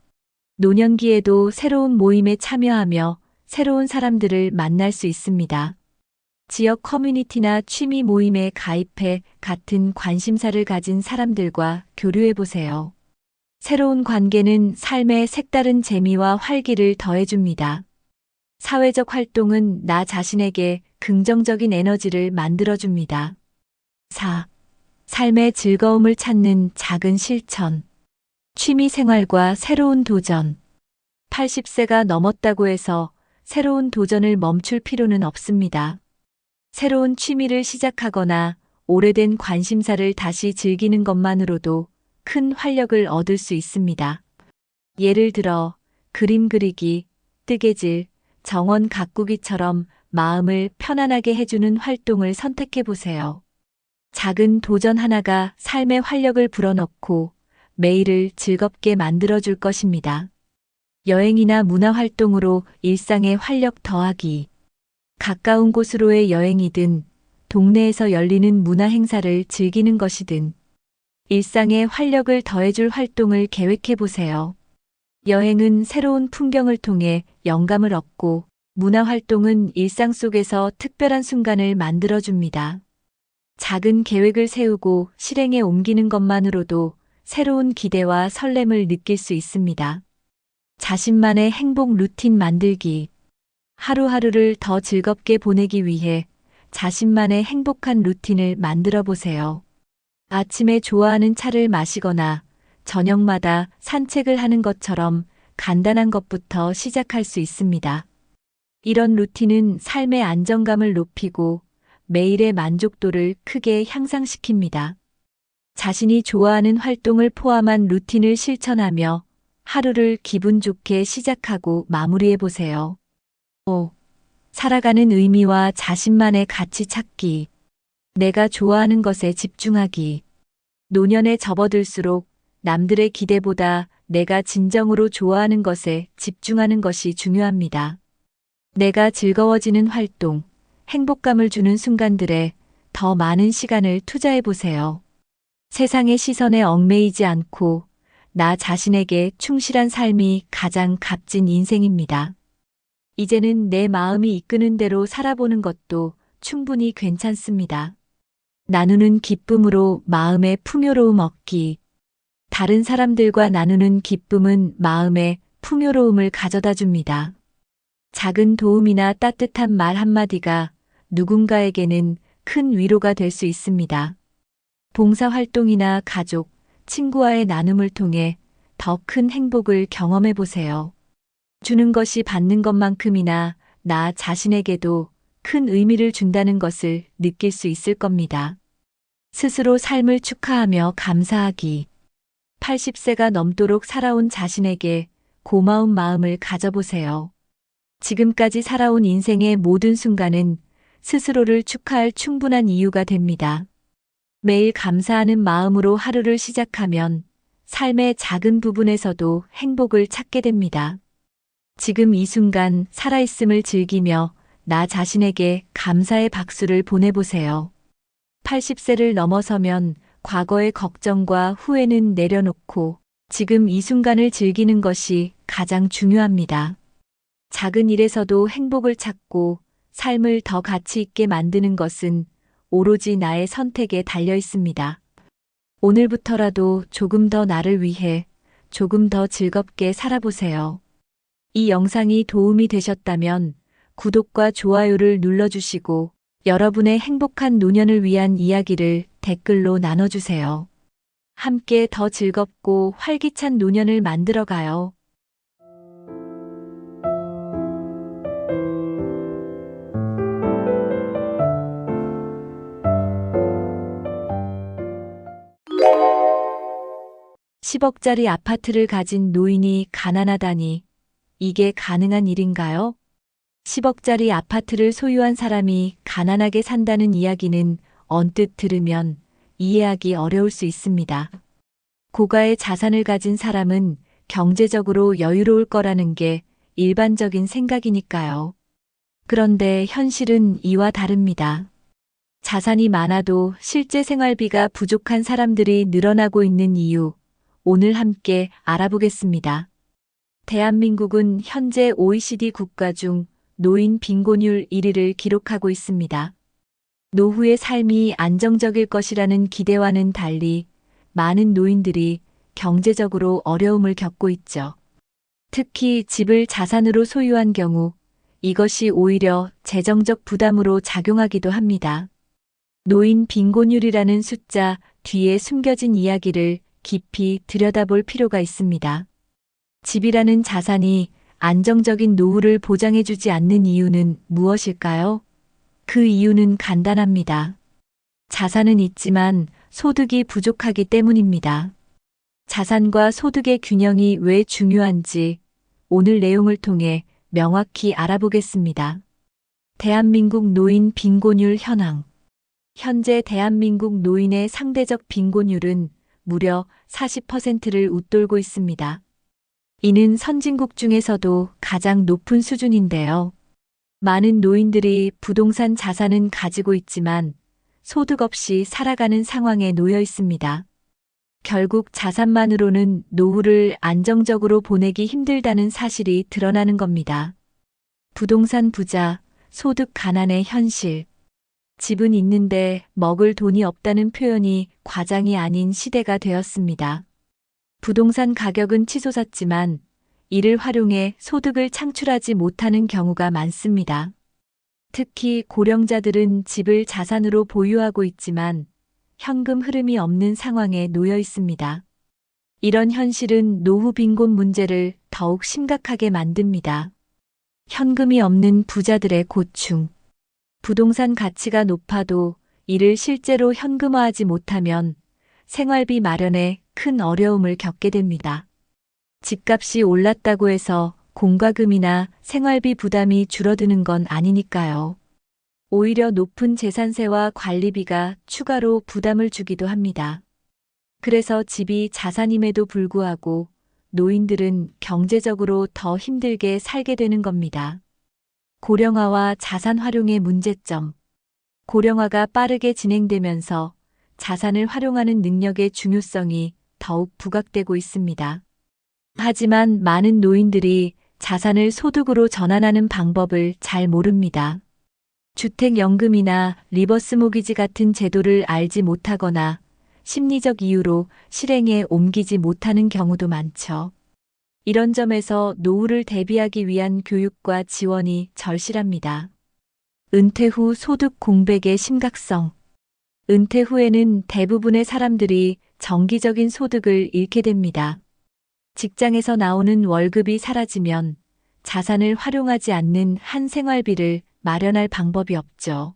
노년기에도 새로운 모임에 참여하며 새로운 사람들을 만날 수 있습니다. 지역 커뮤니티나 취미 모임에 가입해 같은 관심사를 가진 사람들과 교류해 보세요. 새로운 관계는 삶에 색다른 재미와 활기를 더해줍니다. 사회적 활동은 나 자신에게 긍정적인 에너지를 만들어줍니다. 4. 삶의 즐거움을 찾는 작은 실천. 취미 생활과 새로운 도전. 80세가 넘었다고 해서 새로운 도전을 멈출 필요는 없습니다. 새로운 취미를 시작하거나 오래된 관심사를 다시 즐기는 것만으로도 큰 활력을 얻을 수 있습니다. 예를 들어 그림 그리기, 뜨개질, 정원 가꾸기처럼 마음을 편안하게 해주는 활동을 선택해 보세요. 작은 도전 하나가 삶의 활력을 불어넣고 매일을 즐겁게 만들어줄 것입니다. 여행이나 문화활동으로 일상에 활력 더하기. 가까운 곳으로의 여행이든 동네에서 열리는 문화 행사를 즐기는 것이든 일상에 활력을 더해줄 활동을 계획해 보세요. 여행은 새로운 풍경을 통해 영감을 얻고 문화활동은 일상 속에서 특별한 순간을 만들어줍니다. 작은 계획을 세우고 실행에 옮기는 것만으로도 새로운 기대와 설렘을 느낄 수 있습니다. 자신만의 행복 루틴 만들기. 하루하루를 더 즐겁게 보내기 위해 자신만의 행복한 루틴을 만들어 보세요. 아침에 좋아하는 차를 마시거나 저녁마다 산책을 하는 것처럼 간단한 것부터 시작할 수 있습니다. 이런 루틴은 삶의 안정감을 높이고 매일의 만족도를 크게 향상시킵니다. 자신이 좋아하는 활동을 포함한 루틴을 실천하며 하루를 기분 좋게 시작하고 마무리해 보세요. 5. 살아가는 의미와 자신만의 가치 찾기. 내가 좋아하는 것에 집중하기. 노년에 접어들수록 남들의 기대보다 내가 진정으로 좋아하는 것에 집중하는 것이 중요합니다. 내가 즐거워지는 활동, 행복감을 주는 순간들에 더 많은 시간을 투자해 보세요. 세상의 시선에 얽매이지 않고 나 자신에게 충실한 삶이 가장 값진 인생입니다. 이제는 내 마음이 이끄는 대로 살아보는 것도 충분히 괜찮습니다. 나누는 기쁨으로 마음의 풍요로움 얻기. 다른 사람들과 나누는 기쁨은 마음의 풍요로움을 가져다 줍니다. 작은 도움이나 따뜻한 말 한마디가 누군가에게는 큰 위로가 될 수 있습니다. 봉사활동이나 가족, 친구와의 나눔을 통해 더 큰 행복을 경험해 보세요. 주는 것이 받는 것만큼이나 나 자신에게도 큰 의미를 준다는 것을 느낄 수 있을 겁니다. 스스로 삶을 축하하며 감사하기. 80세가 넘도록 살아온 자신에게 고마운 마음을 가져보세요. 지금까지 살아온 인생의 모든 순간은 스스로를 축하할 충분한 이유가 됩니다. 매일 감사하는 마음으로 하루를 시작하면 삶의 작은 부분에서도 행복을 찾게 됩니다. 지금 이 순간 살아있음을 즐기며 나 자신에게 감사의 박수를 보내보세요. 80세를 넘어서면 과거의 걱정과 후회는 내려놓고 지금 이 순간을 즐기는 것이 가장 중요합니다. 작은 일에서도 행복을 찾고 삶을 더 가치 있게 만드는 것은 오로지 나의 선택에 달려 있습니다. 오늘부터라도 조금 더 나를 위해 조금 더 즐겁게 살아보세요. 이 영상이 도움이 되셨다면 구독과 좋아요를 눌러주시고 여러분의 행복한 노년을 위한 이야기를 댓글로 나눠주세요. 함께 더 즐겁고 활기찬 노년을 만들어가요. (10억짜리) 아파트를 가진 노인이 가난하다니 이게 가능한 일인가요? 10억짜리 아파트를 소유한 사람이 가난하게 산다는 이야기는 언뜻 들으면 이해하기 어려울 수 있습니다. 고가의 자산을 가진 사람은 경제적으로 여유로울 거라는 게 일반적인 생각이니까요. 그런데 현실은 이와 다릅니다. 자산이 많아도 실제 생활비가 부족한 사람들이 늘어나고 있는 이유, 오늘 함께 알아보겠습니다. 대한민국은 현재 OECD 국가 중 노인 빈곤율 1위를 기록하고 있습니다. 노후의 삶이 안정적일 것이라는 기대와는 달리 많은 노인들이 경제적으로 어려움을 겪고 있죠. 특히 집을 자산으로 소유한 경우 이것이 오히려 재정적 부담으로 작용하기도 합니다. 노인 빈곤율이라는 숫자 뒤에 숨겨진 이야기를 깊이 들여다볼 필요가 있습니다. 집이라는 자산이 안정적인 노후를 보장해주지 않는 이유는 무엇일까요? 그 이유는 간단합니다. 자산은 있지만 소득이 부족하기 때문입니다. 자산과 소득의 균형이 왜 중요한지 오늘 내용을 통해 명확히 알아보겠습니다. 대한민국 노인 빈곤율 현황. 현재 대한민국 노인의 상대적 빈곤율은 무려 40%를 웃돌고 있습니다. 이는 선진국 중에서도 가장 높은 수준인데요. 많은 노인들이 부동산 자산은 가지고 있지만 소득 없이 살아가는 상황에 놓여 있습니다. 결국 자산만으로는 노후를 안정적으로 보내기 힘들다는 사실이 드러나는 겁니다. 부동산 부자, 소득 가난의 현실. 집은 있는데 먹을 돈이 없다는 표현이 과장이 아닌 시대가 되었습니다. 부동산 가격은 치솟았지만 이를 활용해 소득을 창출하지 못하는 경우가 많습니다. 특히 고령자들은 집을 자산으로 보유하고 있지만 현금 흐름이 없는 상황에 놓여 있습니다. 이런 현실은 노후 빈곤 문제를 더욱 심각하게 만듭니다. 현금이 없는 부자들의 고충. 부동산 가치가 높아도 이를 실제로 현금화하지 못하면 생활비 마련에 큰 어려움을 겪게 됩니다. 집값이 올랐다고 해서 공과금이나 생활비 부담이 줄어드는 건 아니니까요. 오히려 높은 재산세와 관리비가 추가로 부담을 주기도 합니다. 그래서 집이 자산임에도 불구하고 노인들은 경제적으로 더 힘들게 살게 되는 겁니다. 고령화와 자산 활용의 문제점. 고령화가 빠르게 진행되면서 자산을 활용하는 능력의 중요성이 더욱 부각되고 있습니다. 하지만 많은 노인들이 자산을 소득으로 전환하는 방법을 잘 모릅니다. 주택연금이나 리버스 모기지 같은 제도를 알지 못하거나 심리적 이유로 실행에 옮기지 못하는 경우도 많죠. 이런 점에서 노후를 대비하기 위한 교육과 지원이 절실합니다. 은퇴 후 소득 공백의 심각성. 은퇴 후에는 대부분의 사람들이 정기적인 소득을 잃게 됩니다. 직장에서 나오는 월급이 사라지면 자산을 활용하지 않는 한 생활비를 마련할 방법이 없죠.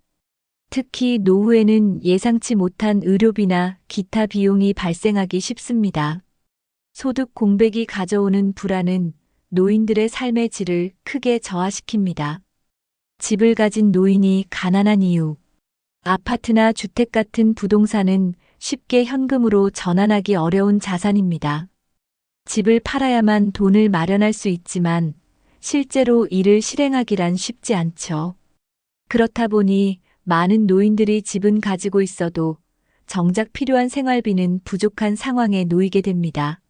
특히 노후에는 예상치 못한 의료비나 기타 비용이 발생하기 쉽습니다. 소득 공백이 가져오는 불안은 노인들의 삶의 질을 크게 저하시킵니다. 집을 가진 노인이 가난한 이유. 아파트나 주택 같은 부동산은 쉽게 현금으로 전환하기 어려운 자산입니다. 집을 팔아야만 돈을 마련할 수 있지만 실제로 이를 실행하기란 쉽지 않죠. 그렇다 보니 많은 노인들이 집은 가지고 있어도 정작 필요한 생활비는 부족한 상황에 놓이게 됩니다.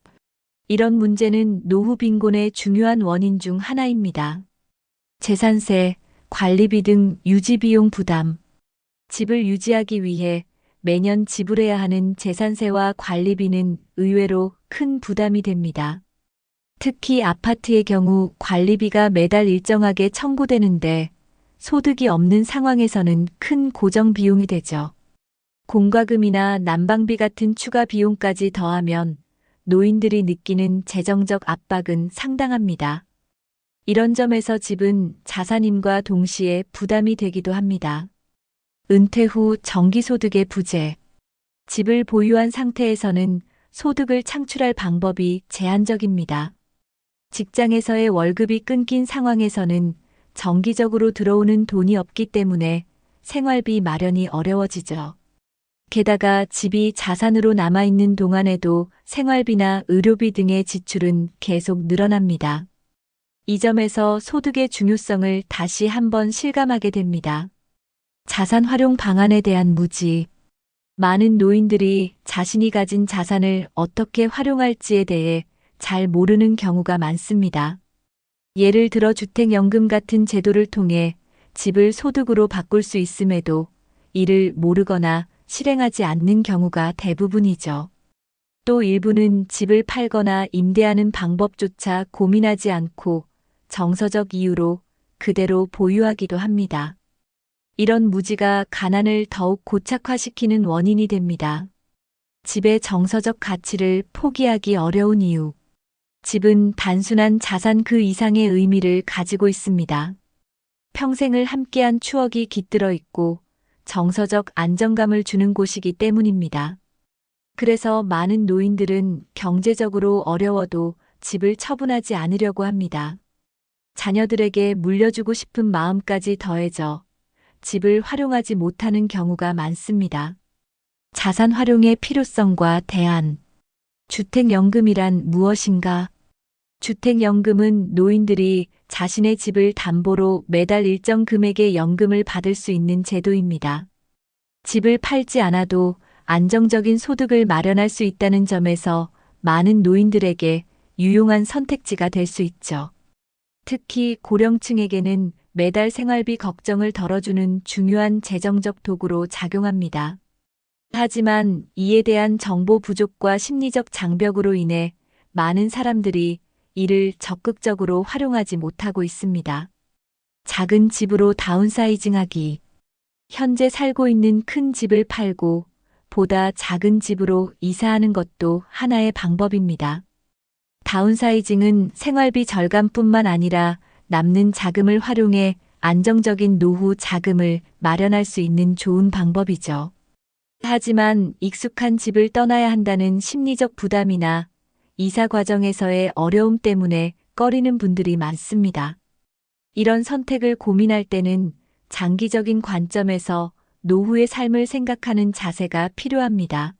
이런 문제는 노후 빈곤의 중요한 원인 중 하나입니다. 재산세, 관리비 등 유지비용 부담. 집을 유지하기 위해 매년 지불해야 하는 재산세와 관리비는 의외로 큰 부담이 됩니다. 특히 아파트의 경우 관리비가 매달 일정하게 청구되는데 소득이 없는 상황에서는 큰 고정 비용이 되죠. 공과금이나 난방비 같은 추가 비용까지 더하면 노인들이 느끼는 재정적 압박은 상당합니다. 이런 점에서 집은 자산임과 동시에 부담이 되기도 합니다. 은퇴 후 정기소득의 부재. 집을 보유한 상태에서는 소득을 창출할 방법이 제한적입니다. 직장에서의 월급이 끊긴 상황에서는 정기적으로 들어오는 돈이 없기 때문에 생활비 마련이 어려워지죠. 게다가 집이 자산으로 남아있는 동안에도 생활비나 의료비 등의 지출은 계속 늘어납니다. 이 점에서 소득의 중요성을 다시 한번 실감하게 됩니다. 자산 활용 방안에 대한 무지. 많은 노인들이 자신이 가진 자산을 어떻게 활용할지에 대해 잘 모르는 경우가 많습니다. 예를 들어 주택연금 같은 제도를 통해 집을 소득으로 바꿀 수 있음에도 이를 모르거나 실행하지 않는 경우가 대부분이죠. 또 일부는 집을 팔거나 임대하는 방법조차 고민하지 않고 정서적 이유로 그대로 보유하기도 합니다. 이런 무지가 가난을 더욱 고착화시키는 원인이 됩니다. 집의 정서적 가치를 포기하기 어려운 이유. 집은 단순한 자산 그 이상의 의미를 가지고 있습니다. 평생을 함께한 추억이 깃들어 있고 정서적 안정감을 주는 곳이기 때문입니다. 그래서 많은 노인들은 경제적으로 어려워도 집을 처분하지 않으려고 합니다. 자녀들에게 물려주고 싶은 마음까지 더해져 집을 활용하지 못하는 경우가 많습니다. 자산 활용의 필요성과 대안. 주택연금이란 무엇인가? 주택연금은 노인들이 자신의 집을 담보로 매달 일정 금액의 연금을 받을 수 있는 제도입니다. 집을 팔지 않아도 안정적인 소득을 마련할 수 있다는 점에서 많은 노인들에게 유용한 선택지가 될 수 있죠. 특히 고령층에게는 매달 생활비 걱정을 덜어주는 중요한 재정적 도구로 작용합니다. 하지만 이에 대한 정보 부족과 심리적 장벽으로 인해 많은 사람들이 이를 적극적으로 활용하지 못하고 있습니다. 작은 집으로 다운사이징하기. 현재 살고 있는 큰 집을 팔고 보다 작은 집으로 이사하는 것도 하나의 방법입니다. 다운사이징은 생활비 절감뿐만 아니라 남는 자금을 활용해 안정적인 노후 자금을 마련할 수 있는 좋은 방법이죠. 하지만 익숙한 집을 떠나야 한다는 심리적 부담이나 이사 과정에서의 어려움 때문에 꺼리는 분들이 많습니다. 이런 선택을 고민할 때는 장기적인 관점에서 노후의 삶을 생각하는 자세가 필요합니다.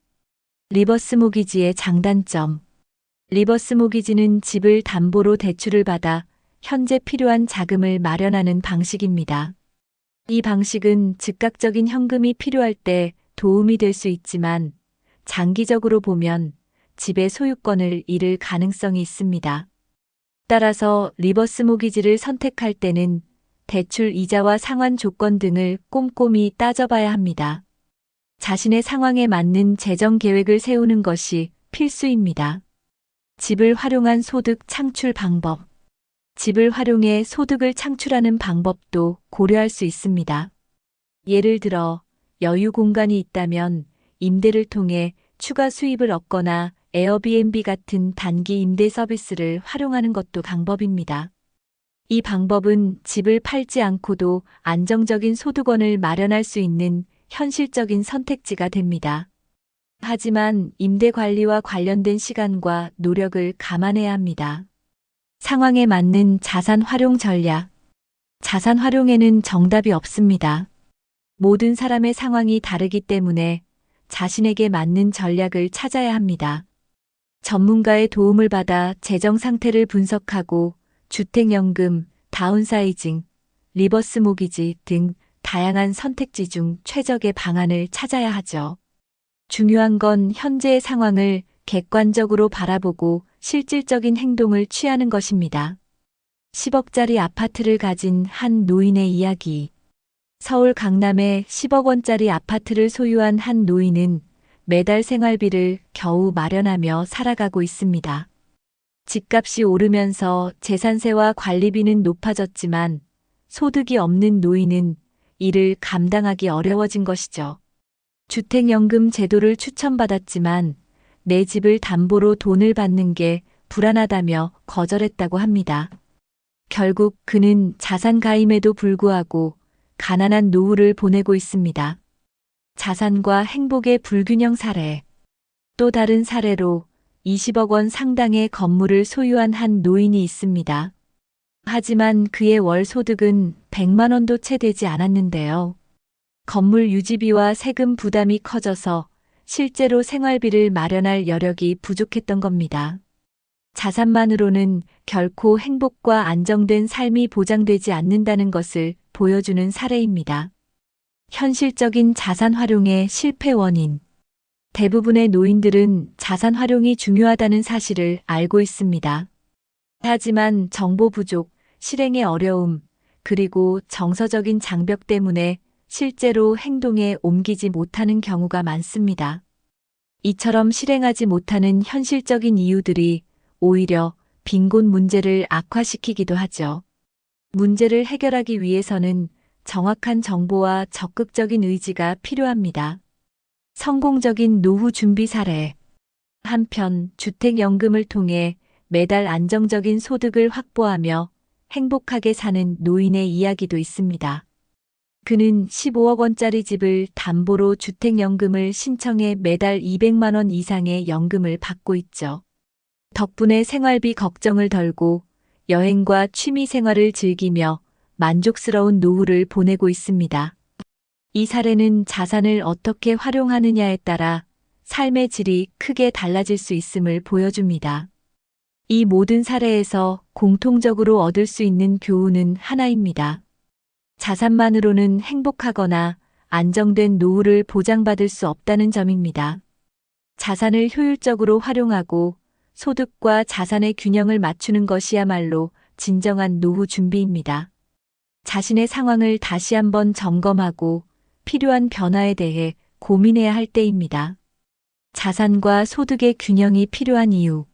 리버스 모기지의 장단점. 리버스 모기지는 집을 담보로 대출을 받아 현재 필요한 자금을 마련하는 방식입니다. 이 방식은 즉각적인 현금이 필요할 때 도움이 될 수 있지만 장기적으로 보면 집의 소유권을 잃을 가능성이 있습니다. 따라서 리버스 모기지를 선택할 때는 대출 이자와 상환 조건 등을 꼼꼼히 따져봐야 합니다. 자신의 상황에 맞는 재정 계획을 세우는 것이 필수입니다. 집을 활용한 소득 창출 방법. 집을 활용해 소득을 창출하는 방법도 고려할 수 있습니다. 예를 들어 여유 공간이 있다면 임대를 통해 추가 수입을 얻거나 에어비앤비 같은 단기 임대 서비스를 활용하는 것도 방법입니다. 이 방법은 집을 팔지 않고도 안정적인 소득원을 마련할 수 있는 현실적인 선택지가 됩니다. 하지만 임대 관리와 관련된 시간과 노력을 감안해야 합니다. 상황에 맞는 자산 활용 전략. 자산 활용에는 정답이 없습니다. 모든 사람의 상황이 다르기 때문에 자신에게 맞는 전략을 찾아야 합니다. 전문가의 도움을 받아 재정 상태를 분석하고 주택연금, 다운사이징, 리버스 모기지 등 다양한 선택지 중 최적의 방안을 찾아야 하죠. 중요한 건 현재의 상황을 객관적으로 바라보고 실질적인 행동을 취하는 것입니다. 10억짜리 아파트를 가진 한 노인의 이야기. 서울 강남에 10억 원짜리 아파트를 소유한 한 노인은 매달 생활비를 겨우 마련하며 살아가고 있습니다. 집값이 오르면서 재산세와 관리비는 높아졌지만 소득이 없는 노인은 이를 감당하기 어려워진 것이죠. 주택연금 제도를 추천받았지만 내 집을 담보로 돈을 받는 게 불안하다며 거절했다고 합니다. 결국 그는 자산 가임에도 불구하고 가난한 노후를 보내고 있습니다. 자산과 행복의 불균형 사례. 또 다른 사례로 20억 원 상당의 건물을 소유한 한 노인이 있습니다. 하지만 그의 월 소득은 100만 원도 채 되지 않았는데요. 건물 유지비와 세금 부담이 커져서 실제로 생활비를 마련할 여력이 부족했던 겁니다. 자산만으로는 결코 행복과 안정된 삶이 보장되지 않는다는 것을 보여주는 사례입니다. 현실적인 자산 활용의 실패 원인. 대부분의 노인들은 자산 활용이 중요하다는 사실을 알고 있습니다. 하지만 정보 부족, 실행의 어려움, 그리고 정서적인 장벽 때문에 실제로 행동에 옮기지 못하는 경우가 많습니다. 이처럼 실행하지 못하는 현실적인 이유들이 오히려 빈곤 문제를 악화시키기도 하죠. 문제를 해결하기 위해서는 정확한 정보와 적극적인 의지가 필요합니다. 성공적인 노후 준비 사례. 한편 주택연금을 통해 매달 안정적인 소득을 확보하며 행복하게 사는 노인의 이야기도 있습니다. 그는 15억 원짜리 집을 담보로 주택연금을 신청해 매달 200만 원 이상의 연금을 받고 있죠. 덕분에 생활비 걱정을 덜고 여행과 취미 생활을 즐기며 만족스러운 노후를 보내고 있습니다. 이 사례는 자산을 어떻게 활용하느냐에 따라 삶의 질이 크게 달라질 수 있음을 보여줍니다. 이 모든 사례에서 공통적으로 얻을 수 있는 교훈은 하나입니다. 자산만으로는 행복하거나 안정된 노후를 보장받을 수 없다는 점입니다. 자산을 효율적으로 활용하고 소득과 자산의 균형을 맞추는 것이야말로 진정한 노후 준비입니다. 자신의 상황을 다시 한번 점검하고 필요한 변화에 대해 고민해야 할 때입니다. 자산과 소득의 균형이 필요한 이유.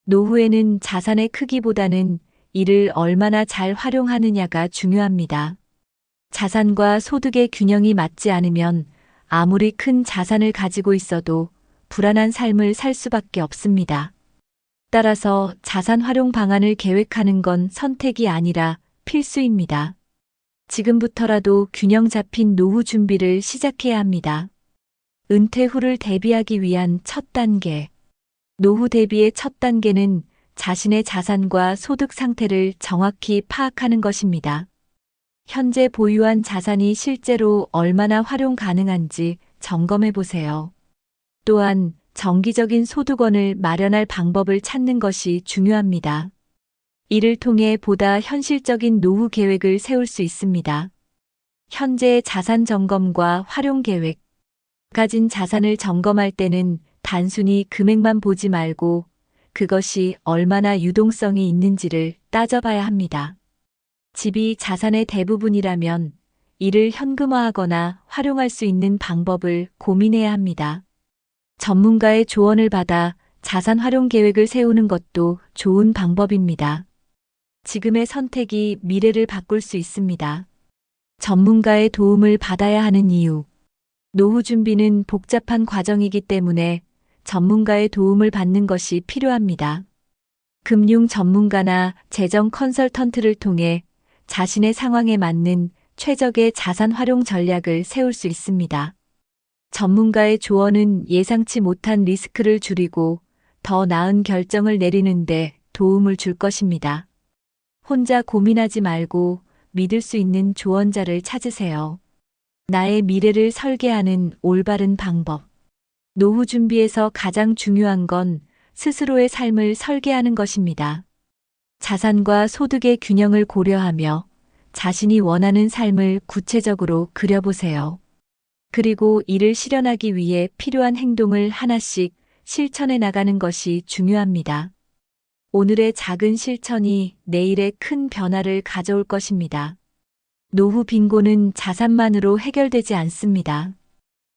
노후에는 자산의 크기보다는 이를 얼마나 잘 활용하느냐가 중요합니다. 자산과 소득의 균형이 맞지 않으면 아무리 큰 자산을 가지고 있어도 불안한 삶을 살 수밖에 없습니다. 따라서 자산 활용 방안을 계획하는 건 선택이 아니라 필수입니다. 지금부터라도 균형 잡힌 노후 준비를 시작해야 합니다. 은퇴 후를 대비하기 위한 첫 단계. 노후 대비의 첫 단계는 자신의 자산과 소득 상태를 정확히 파악하는 것입니다. 현재 보유한 자산이 실제로 얼마나 활용 가능한지 점검해 보세요. 또한 정기적인 소득원을 마련할 방법을 찾는 것이 중요합니다. 이를 통해 보다 현실적인 노후 계획을 세울 수 있습니다. 현재의 자산 점검과 활용 계획. 가진 자산을 점검할 때는 단순히 금액만 보지 말고 그것이 얼마나 유동성이 있는지를 따져봐야 합니다. 집이 자산의 대부분이라면 이를 현금화하거나 활용할 수 있는 방법을 고민해야 합니다. 전문가의 조언을 받아 자산 활용 계획을 세우는 것도 좋은 방법입니다. 지금의 선택이 미래를 바꿀 수 있습니다. 전문가의 도움을 받아야 하는 이유. 노후 준비는 복잡한 과정이기 때문에 전문가의 도움을 받는 것이 필요합니다. 금융 전문가나 재정 컨설턴트를 통해 자신의 상황에 맞는 최적의 자산 활용 전략을 세울 수 있습니다. 전문가의 조언은 예상치 못한 리스크를 줄이고 더 나은 결정을 내리는데 도움을 줄 것입니다. 혼자 고민하지 말고 믿을 수 있는 조언자를 찾으세요. 나의 미래를 설계하는 올바른 방법. 노후 준비에서 가장 중요한 건 스스로의 삶을 설계하는 것입니다. 자산과 소득의 균형을 고려하며 자신이 원하는 삶을 구체적으로 그려보세요. 그리고 이를 실현하기 위해 필요한 행동을 하나씩 실천해 나가는 것이 중요합니다. 오늘의 작은 실천이 내일의 큰 변화를 가져올 것입니다. 노후 빈곤은 자산만으로 해결되지 않습니다.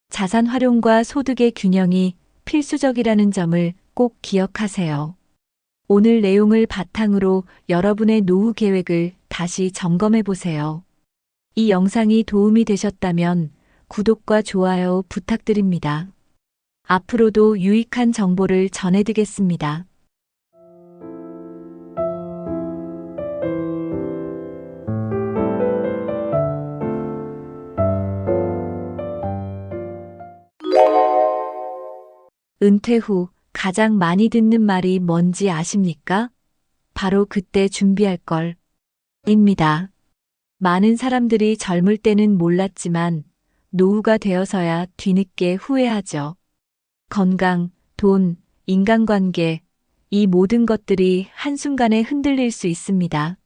자산 활용과 소득의 균형이 필수적이라는 점을 꼭 기억하세요. 오늘 내용을 바탕으로 여러분의 노후 계획을 다시 점검해 보세요. 이 영상이 도움이 되셨다면 구독과 좋아요 부탁드립니다. 앞으로도 유익한 정보를 전해드리겠습니다. 은퇴 후 가장 많이 듣는 말이 뭔지 아십니까? 바로 그때 준비할 걸 입니다. 많은 사람들이 젊을 때는 몰랐지만 노후가 되어서야 뒤늦게 후회하죠. 건강, 돈, 인간관계, 이 모든 것들이 한순간에 흔들릴 수 있습니다.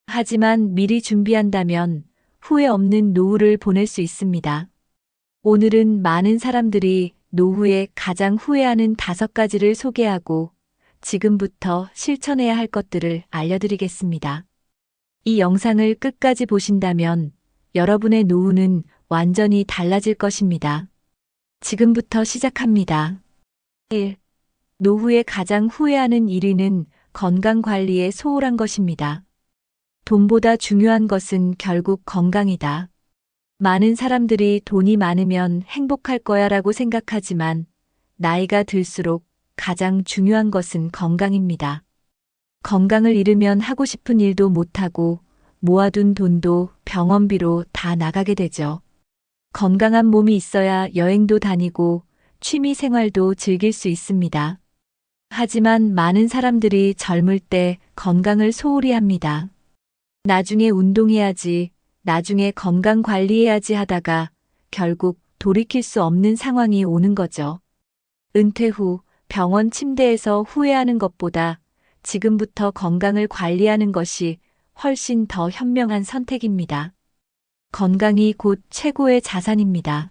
하지만 미리 준비한다면 후회 없는 노후를 보낼 수 있습니다. 오늘은 많은 사람들이 노후에 가장 후회하는 5가지를 소개하고 지금부터 실천해야 할 것들을 알려드리겠습니다. 이 영상을 끝까지 보신다면 여러분의 노후는 완전히 달라질 것입니다. 지금부터 시작합니다. 1. 노후에 가장 후회하는 1위는 건강관리에 소홀한 것입니다. 돈보다 중요한 것은 결국 건강이다. 많은 사람들이 돈이 많으면 행복할 거야 라고 생각하지만 나이가 들수록 가장 중요한 것은 건강입니다. 건강을 잃으면 하고 싶은 일도 못하고 모아둔 돈도 병원비로 다 나가게 되죠. 건강한 몸이 있어야 여행도 다니고 취미 생활도 즐길 수 있습니다. 하지만 많은 사람들이 젊을 때 건강을 소홀히 합니다. 나중에 운동해야지, 나중에 건강 관리해야지 하다가 결국 돌이킬 수 없는 상황이 오는 거죠. 은퇴 후 병원 침대에서 후회하는 것보다 지금부터 건강을 관리하는 것이 훨씬 더 현명한 선택입니다. 건강이 곧 최고의 자산입니다.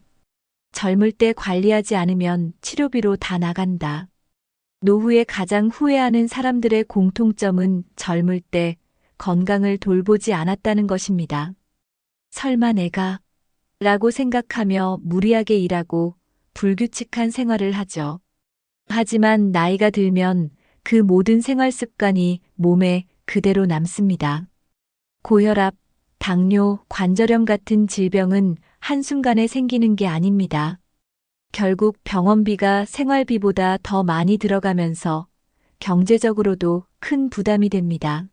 젊을 때 관리하지 않으면 치료비로 다 나간다. 노후에 가장 후회하는 사람들의 공통점은 젊을 때 건강을 돌보지 않았다는 것입니다. 설마 내가 라고 생각하며 무리하게 일하고 불규칙한 생활을 하죠. 하지만 나이가 들면 그 모든 생활 습관이 몸에 그대로 남습니다. 고혈압, 당뇨, 관절염 같은 질병은 한순간에 생기는 게 아닙니다. 결국 병원비가 생활비보다 더 많이 들어가면서 경제적으로도 큰 부담이 됩니다.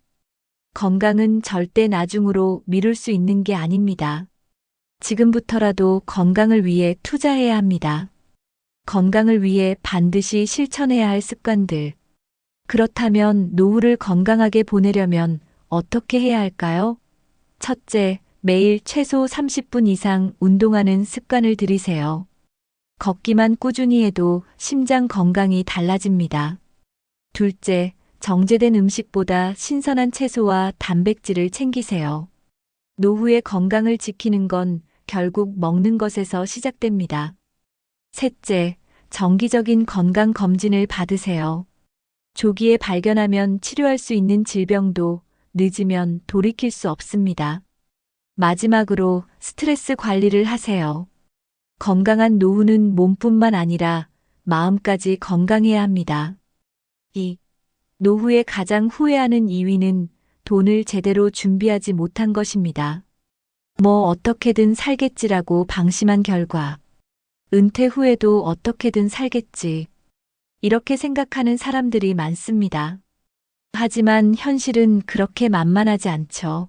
건강은 절대 나중으로 미룰 수 있는 게 아닙니다. 지금부터라도 건강을 위해 투자해야 합니다. 건강을 위해 반드시 실천해야 할 습관들. 그렇다면 노후를 건강하게 보내려면 어떻게 해야 할까요? 첫째, 매일 최소 30분 이상 운동하는 습관을 들이세요. 걷기만 꾸준히 해도 심장 건강이 달라집니다. 둘째, 정제된 음식보다 신선한 채소와 단백질을 챙기세요. 노후의 건강을 지키는 건 결국 먹는 것에서 시작됩니다. 셋째, 정기적인 건강 검진을 받으세요. 조기에 발견하면 치료할 수 있는 질병도 늦으면 돌이킬 수 없습니다. 마지막으로 스트레스 관리를 하세요. 건강한 노후는 몸뿐만 아니라 마음까지 건강해야 합니다. 2. 노후에 가장 후회하는 2위는 돈을 제대로 준비하지 못한 것입니다. 뭐 어떻게든 살겠지라고 방심한 결과 은퇴 후에도 어떻게든 살겠지. 이렇게 생각하는 사람들이 많습니다. 하지만 현실은 그렇게 만만하지 않죠.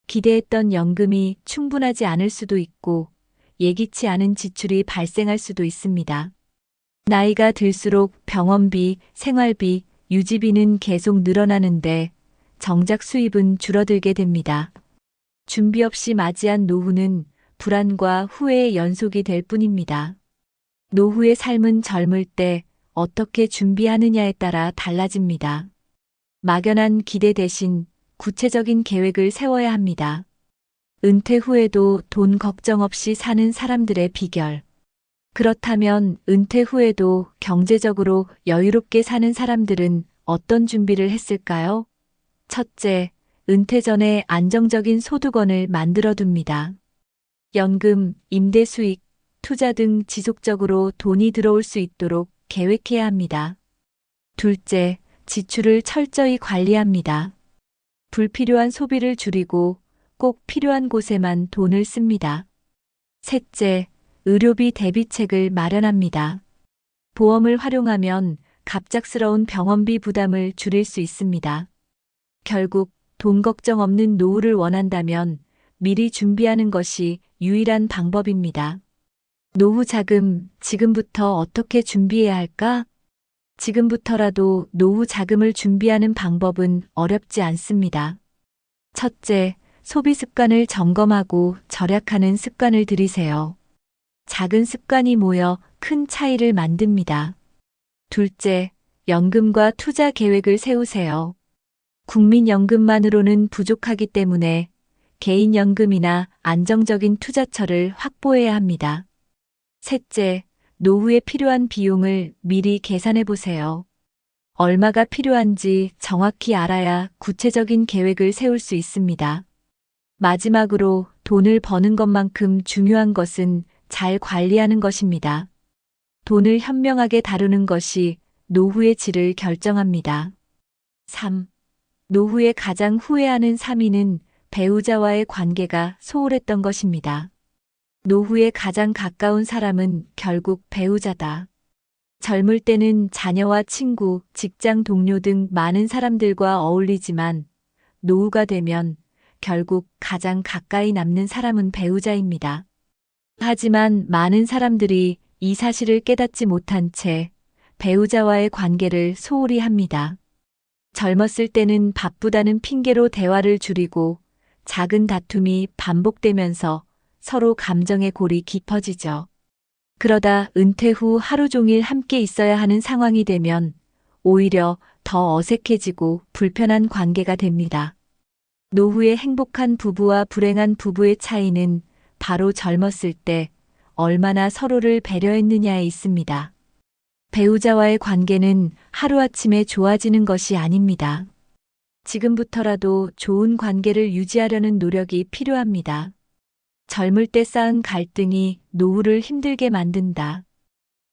기대했던 연금이 충분하지 않을 수도 있고 예기치 않은 지출이 발생할 수도 있습니다. 나이가 들수록 병원비, 생활비, 유지비는 계속 늘어나는데 정작 수입은 줄어들게 됩니다. 준비 없이 맞이한 노후는 불안과 후회의 연속이 될 뿐입니다. 노후의 삶은 젊을 때 어떻게 준비하느냐에 따라 달라집니다. 막연한 기대 대신 구체적인 계획을 세워야 합니다. 은퇴 후에도 돈 걱정 없이 사는 사람들의 비결. 그렇다면 은퇴 후에도 경제적으로 여유롭게 사는 사람들은 어떤 준비를 했을까요? 첫째, 은퇴 전에 안정적인 소득원을 만들어 둡니다. 연금, 임대 수익, 투자 등 지속적으로 돈이 들어올 수 있도록 계획해야 합니다. 둘째, 지출을 철저히 관리합니다. 불필요한 소비를 줄이고 꼭 필요한 곳에만 돈을 씁니다. 셋째, 의료비 대비책을 마련합니다. 보험을 활용하면 갑작스러운 병원비 부담을 줄일 수 있습니다. 결국 돈 걱정 없는 노후를 원한다면 미리 준비하는 것이 유일한 방법입니다. 노후 자금, 지금부터 어떻게 준비해야 할까? 지금부터라도 노후 자금을 준비하는 방법은 어렵지 않습니다. 첫째, 소비 습관을 점검하고 절약하는 습관을 들이세요. 작은 습관이 모여 큰 차이를 만듭니다. 둘째, 연금과 투자 계획을 세우세요. 국민연금만으로는 부족하기 때문에 개인연금이나 안정적인 투자처를 확보해야 합니다. 셋째, 노후에 필요한 비용을 미리 계산해 보세요. 얼마가 필요한지 정확히 알아야 구체적인 계획을 세울 수 있습니다. 마지막으로 돈을 버는 것만큼 중요한 것은 잘 관리하는 것입니다. 돈을 현명하게 다루는 것이 노후의 질을 결정합니다. 3. 노후에 가장 후회하는 3위는 배우자와의 관계가 소홀했던 것입니다. 노후에 가장 가까운 사람은 결국 배우자다. 젊을 때는 자녀와 친구, 직장 동료 등 많은 사람들과 어울리지만 노후가 되면 결국 가장 가까이 남는 사람은 배우자입니다. 하지만 많은 사람들이 이 사실을 깨닫지 못한 채 배우자와의 관계를 소홀히 합니다. 젊었을 때는 바쁘다는 핑계로 대화를 줄이고 작은 다툼이 반복되면서 서로 감정의 골이 깊어지죠. 그러다 은퇴 후 하루 종일 함께 있어야 하는 상황이 되면 오히려 더 어색해지고 불편한 관계가 됩니다. 노후에 행복한 부부와 불행한 부부의 차이는 바로 젊었을 때 얼마나 서로를 배려했느냐에 있습니다. 배우자와의 관계는 하루아침에 좋아지는 것이 아닙니다. 지금부터라도 좋은 관계를 유지하려는 노력이 필요합니다. 젊을 때 쌓은 갈등이 노후를 힘들게 만든다.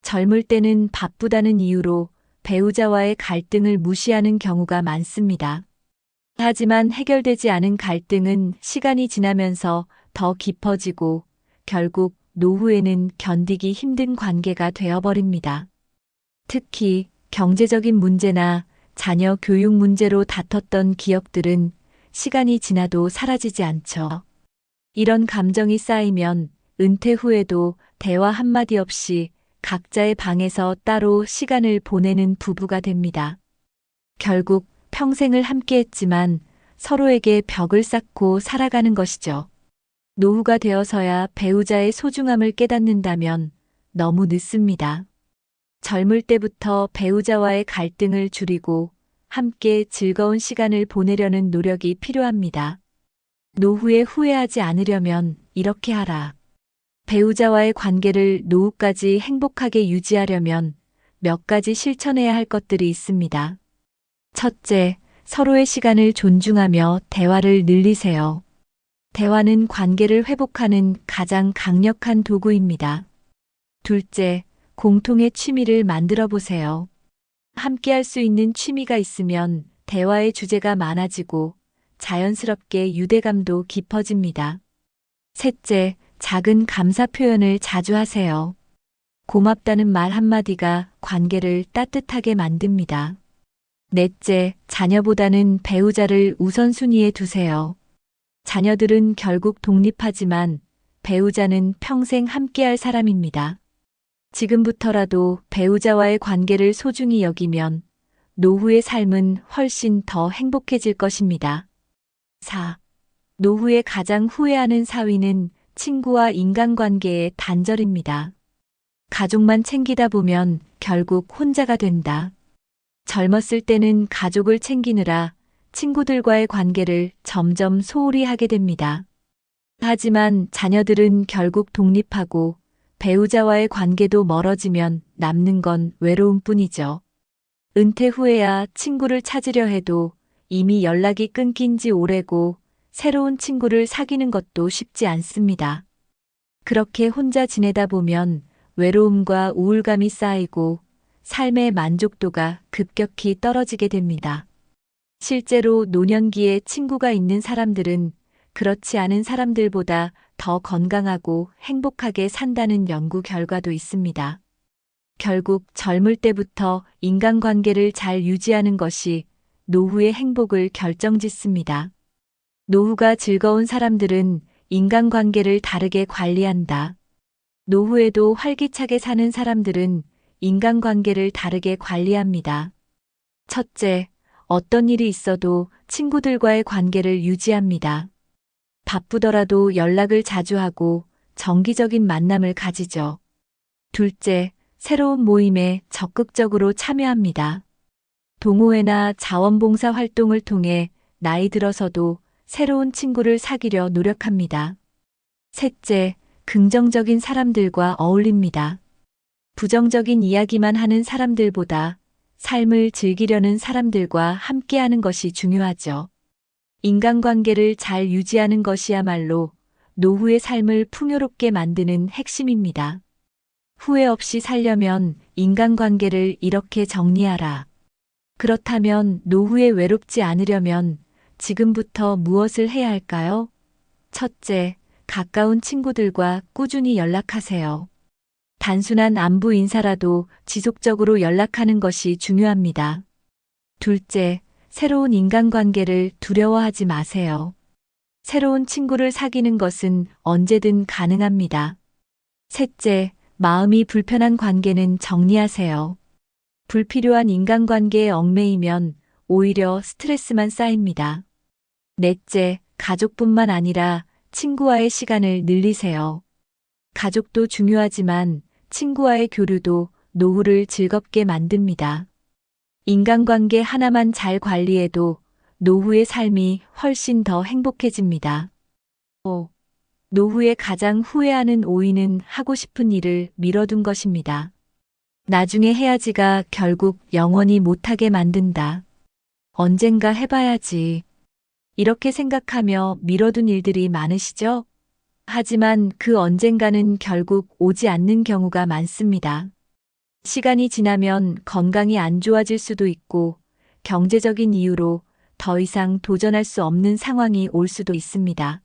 젊을 때는 바쁘다는 이유로 배우자와의 갈등을 무시하는 경우가 많습니다. 하지만 해결되지 않은 갈등은 시간이 지나면서 더 깊어지고 결국 노후에는 견디기 힘든 관계가 되어버립니다. 특히 경제적인 문제나 자녀 교육 문제로 다퉜던 기억들은 시간이 지나도 사라지지 않죠. 이런 감정이 쌓이면 은퇴 후에도 대화 한마디 없이 각자의 방에서 따로 시간을 보내는 부부가 됩니다. 결국 평생을 함께했지만 서로에게 벽을 쌓고 살아가는 것이죠. 노후가 되어서야 배우자의 소중함을 깨닫는다면 너무 늦습니다. 젊을 때부터 배우자와의 갈등을 줄이고 함께 즐거운 시간을 보내려는 노력이 필요합니다. 노후에 후회하지 않으려면 이렇게 하라. 배우자와의 관계를 노후까지 행복하게 유지하려면 몇 가지 실천해야 할 것들이 있습니다. 첫째, 서로의 시간을 존중하며 대화를 늘리세요. 대화는 관계를 회복하는 가장 강력한 도구입니다. 둘째, 공통의 취미를 만들어 보세요. 함께 할 수 있는 취미가 있으면 대화의 주제가 많아지고 자연스럽게 유대감도 깊어집니다. 셋째, 작은 감사 표현을 자주 하세요. 고맙다는 말 한마디가 관계를 따뜻하게 만듭니다. 넷째, 자녀보다는 배우자를 우선순위에 두세요. 자녀들은 결국 독립하지만 배우자는 평생 함께할 사람입니다. 지금부터라도 배우자와의 관계를 소중히 여기면 노후의 삶은 훨씬 더 행복해질 것입니다. 4. 노후에 가장 후회하는 4위는 친구와 인간관계의 단절입니다. 가족만 챙기다 보면 결국 혼자가 된다. 젊었을 때는 가족을 챙기느라 친구들과의 관계를 점점 소홀히 하게 됩니다. 하지만 자녀들은 결국 독립하고 배우자와의 관계도 멀어지면 남는 건 외로움뿐이죠. 은퇴 후에야 친구를 찾으려 해도 이미 연락이 끊긴 지 오래고 새로운 친구를 사귀는 것도 쉽지 않습니다. 그렇게 혼자 지내다 보면 외로움과 우울감이 쌓이고 삶의 만족도가 급격히 떨어지게 됩니다. 실제로 노년기에 친구가 있는 사람들은 그렇지 않은 사람들보다 더 건강하고 행복하게 산다는 연구 결과도 있습니다. 결국 젊을 때부터 인간관계를 잘 유지하는 것이 노후의 행복을 결정짓습니다. 노후가 즐거운 사람들은 인간관계를 다르게 관리한다. 노후에도 활기차게 사는 사람들은 인간관계를 다르게 관리합니다. 첫째, 어떤 일이 있어도 친구들과의 관계를 유지합니다. 바쁘더라도 연락을 자주 하고 정기적인 만남을 가지죠. 둘째, 새로운 모임에 적극적으로 참여합니다. 동호회나 자원봉사 활동을 통해 나이 들어서도 새로운 친구를 사귀려 노력합니다. 셋째, 긍정적인 사람들과 어울립니다. 부정적인 이야기만 하는 사람들보다 삶을 즐기려는 사람들과 함께하는 것이 중요하죠. 인간관계를 잘 유지하는 것이야말로 노후의 삶을 풍요롭게 만드는 핵심입니다. 후회 없이 살려면 인간관계를 이렇게 정리하라. 그렇다면 노후에 외롭지 않으려면 지금부터 무엇을 해야 할까요? 첫째, 가까운 친구들과 꾸준히 연락하세요. 단순한 안부 인사라도 지속적으로 연락하는 것이 중요합니다. 둘째, 새로운 인간관계를 두려워하지 마세요. 새로운 친구를 사귀는 것은 언제든 가능합니다. 셋째, 마음이 불편한 관계는 정리하세요. 불필요한 인간관계에 얽매이면 오히려 스트레스만 쌓입니다. 넷째, 가족뿐만 아니라 친구와의 시간을 늘리세요. 가족도 중요하지만 친구와의 교류도 노후를 즐겁게 만듭니다. 인간관계 하나만 잘 관리해도 노후의 삶이 훨씬 더 행복해집니다. 5. 노후에 가장 후회하는 오인은 하고 싶은 일을 미뤄둔 것입니다. 나중에 해야지가 결국 영원히 못하게 만든다. 언젠가 해봐야지. 이렇게 생각하며 미뤄둔 일들이 많으시죠? 하지만 그 언젠가는 결국 오지 않는 경우가 많습니다. 시간이 지나면 건강이 안 좋아질 수도 있고 경제적인 이유로 더 이상 도전할 수 없는 상황이 올 수도 있습니다.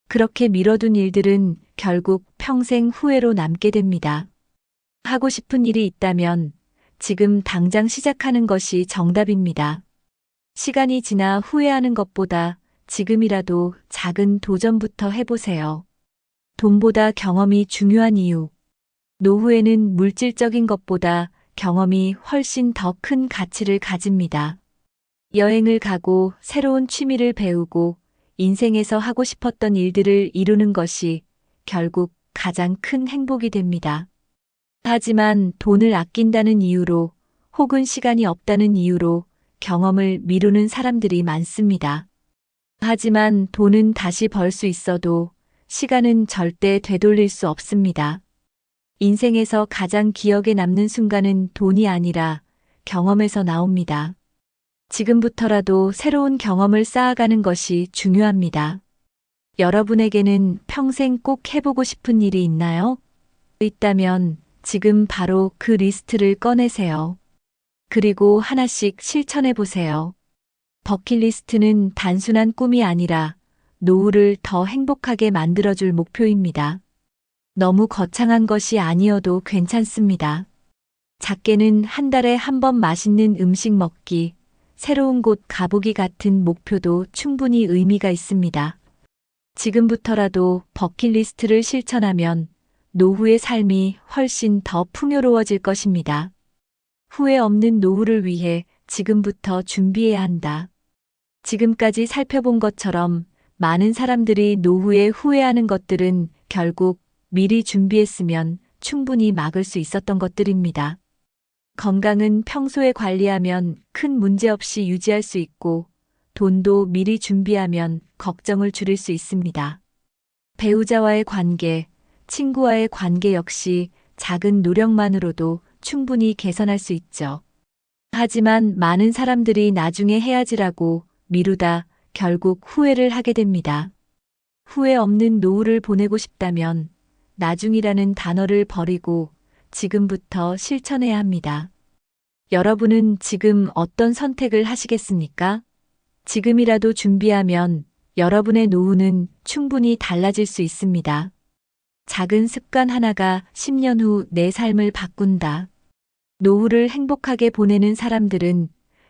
그렇게 미뤄둔 일들은 결국 평생 후회로 남게 됩니다. 하고 싶은 일이 있다면 지금 당장 시작하는 것이 정답입니다. 시간이 지나 후회하는 것보다 지금이라도 작은 도전부터 해보세요. 돈보다 경험이 중요한 이유. 노후에는 물질적인 것보다 경험이 훨씬 더 큰 가치를 가집니다. 여행을 가고 새로운 취미를 배우고 인생에서 하고 싶었던 일들을 이루는 것이 결국 가장 큰 행복이 됩니다. 하지만 돈을 아낀다는 이유로 혹은 시간이 없다는 이유로 경험을 미루는 사람들이 많습니다. 하지만 돈은 다시 벌 수 있어도 시간은 절대 되돌릴 수 없습니다. 인생에서 가장 기억에 남는 순간은 돈이 아니라 경험에서 나옵니다. 지금부터라도 새로운 경험을 쌓아가는 것이 중요합니다. 여러분에게는 평생 꼭 해보고 싶은 일이 있나요? 있다면 지금 바로 그 리스트를 꺼내세요. 그리고 하나씩 실천해 보세요. 버킷리스트는 단순한 꿈이 아니라 노후를 더 행복하게 만들어줄 목표입니다. 너무 거창한 것이 아니어도 괜찮습니다. 작게는 한 달에 한 번 맛있는 음식 먹기, 새로운 곳 가보기 같은 목표도 충분히 의미가 있습니다. 지금부터라도 버킷리스트를 실천하면 노후의 삶이 훨씬 더 풍요로워질 것입니다. 후회 없는 노후를 위해 지금부터 준비해야 한다. 지금까지 살펴본 것처럼 많은 사람들이 노후에 후회하는 것들은 결국 미리 준비했으면 충분히 막을 수 있었던 것들입니다. 건강은 평소에 관리하면 큰 문제 없이 유지할 수 있고 돈도 미리 준비하면 걱정을 줄일 수 있습니다. 배우자와의 관계, 친구와의 관계 역시 작은 노력만으로도 충분히 개선할 수 있죠. 하지만 많은 사람들이 나중에 해야지라고 미루다 결국 후회를 하게 됩니다. 후회 없는 노후를 보내고 싶다면 나중이라는 단어를 버리고 지금부터 실천해야 합니다. 여러분은 지금 어떤 선택을 하시겠습니까? 지금이라도 준비하면 여러분의 노후는 충분히 달라질 수 있습니다. 작은 습관 하나가 10년 후 내 삶을 바꾼다. 노후를 행복하게 보내는 사람들은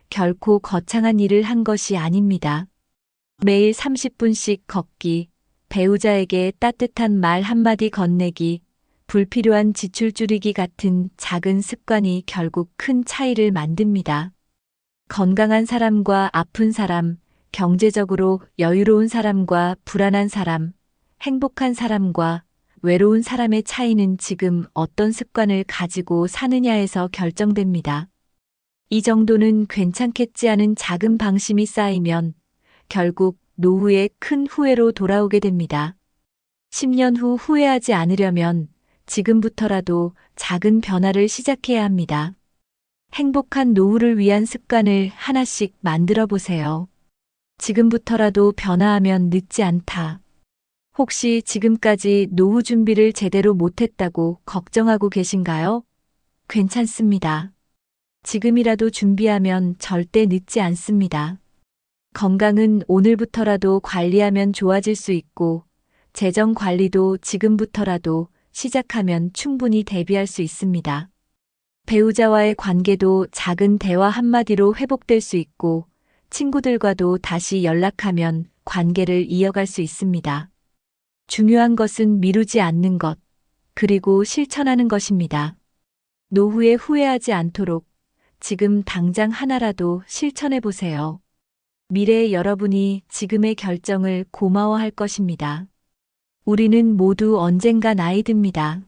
결코 거창한 일을 한 것이 아닙니다. 매일 30분씩 걷기, 배우자에게 따뜻한 말 한마디 건네기, 불필요한 지출 줄이기 같은 작은 습관이 결국 큰 차이를 만듭니다. 건강한 사람과 아픈 사람, 경제적으로 여유로운 사람과 불안한 사람, 행복한 사람과 외로운 사람의 차이는 지금 어떤 습관을 가지고 사느냐에서 결정됩니다. 이 정도는 괜찮겠지 하는 작은 방심이 쌓이면 결국 노후에 큰 후회로 돌아오게 됩니다. 10년 후 후회하지 않으려면 지금부터라도 작은 변화를 시작해야 합니다. 행복한 노후를 위한 습관을 하나씩 만들어 보세요. 지금부터라도 변화하면 늦지 않다. 혹시 지금까지 노후 준비를 제대로 못했다고 걱정하고 계신가요? 괜찮습니다. 지금이라도 준비하면 절대 늦지 않습니다. 건강은 오늘부터라도 관리하면 좋아질 수 있고, 재정 관리도 지금부터라도 시작하면 충분히 대비할 수 있습니다. 배우자와의 관계도 작은 대화 한마디로 회복될 수 있고, 친구들과도 다시 연락하면 관계를 이어갈 수 있습니다. 중요한 것은 미루지 않는 것, 그리고 실천하는 것입니다. 노후에 후회하지 않도록 지금 당장 하나라도 실천해 보세요. 미래의 여러분이 지금의 결정을 고마워할 것입니다. 우리는 모두 언젠가 나이 듭니다.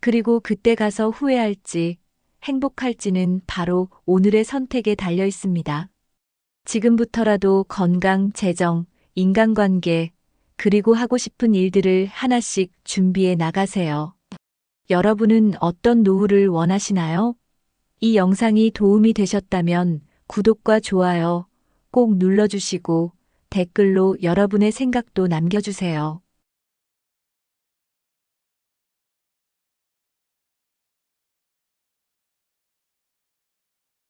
그리고 그때 가서 후회할지, 행복할지는 바로 오늘의 선택에 달려 있습니다. 지금부터라도 건강, 재정, 인간관계, 그리고 하고 싶은 일들을 하나씩 준비해 나가세요. 여러분은 어떤 노후를 원하시나요? 이 영상이 도움이 되셨다면 구독과 좋아요 꼭 눌러주시고 댓글로 여러분의 생각도 남겨주세요.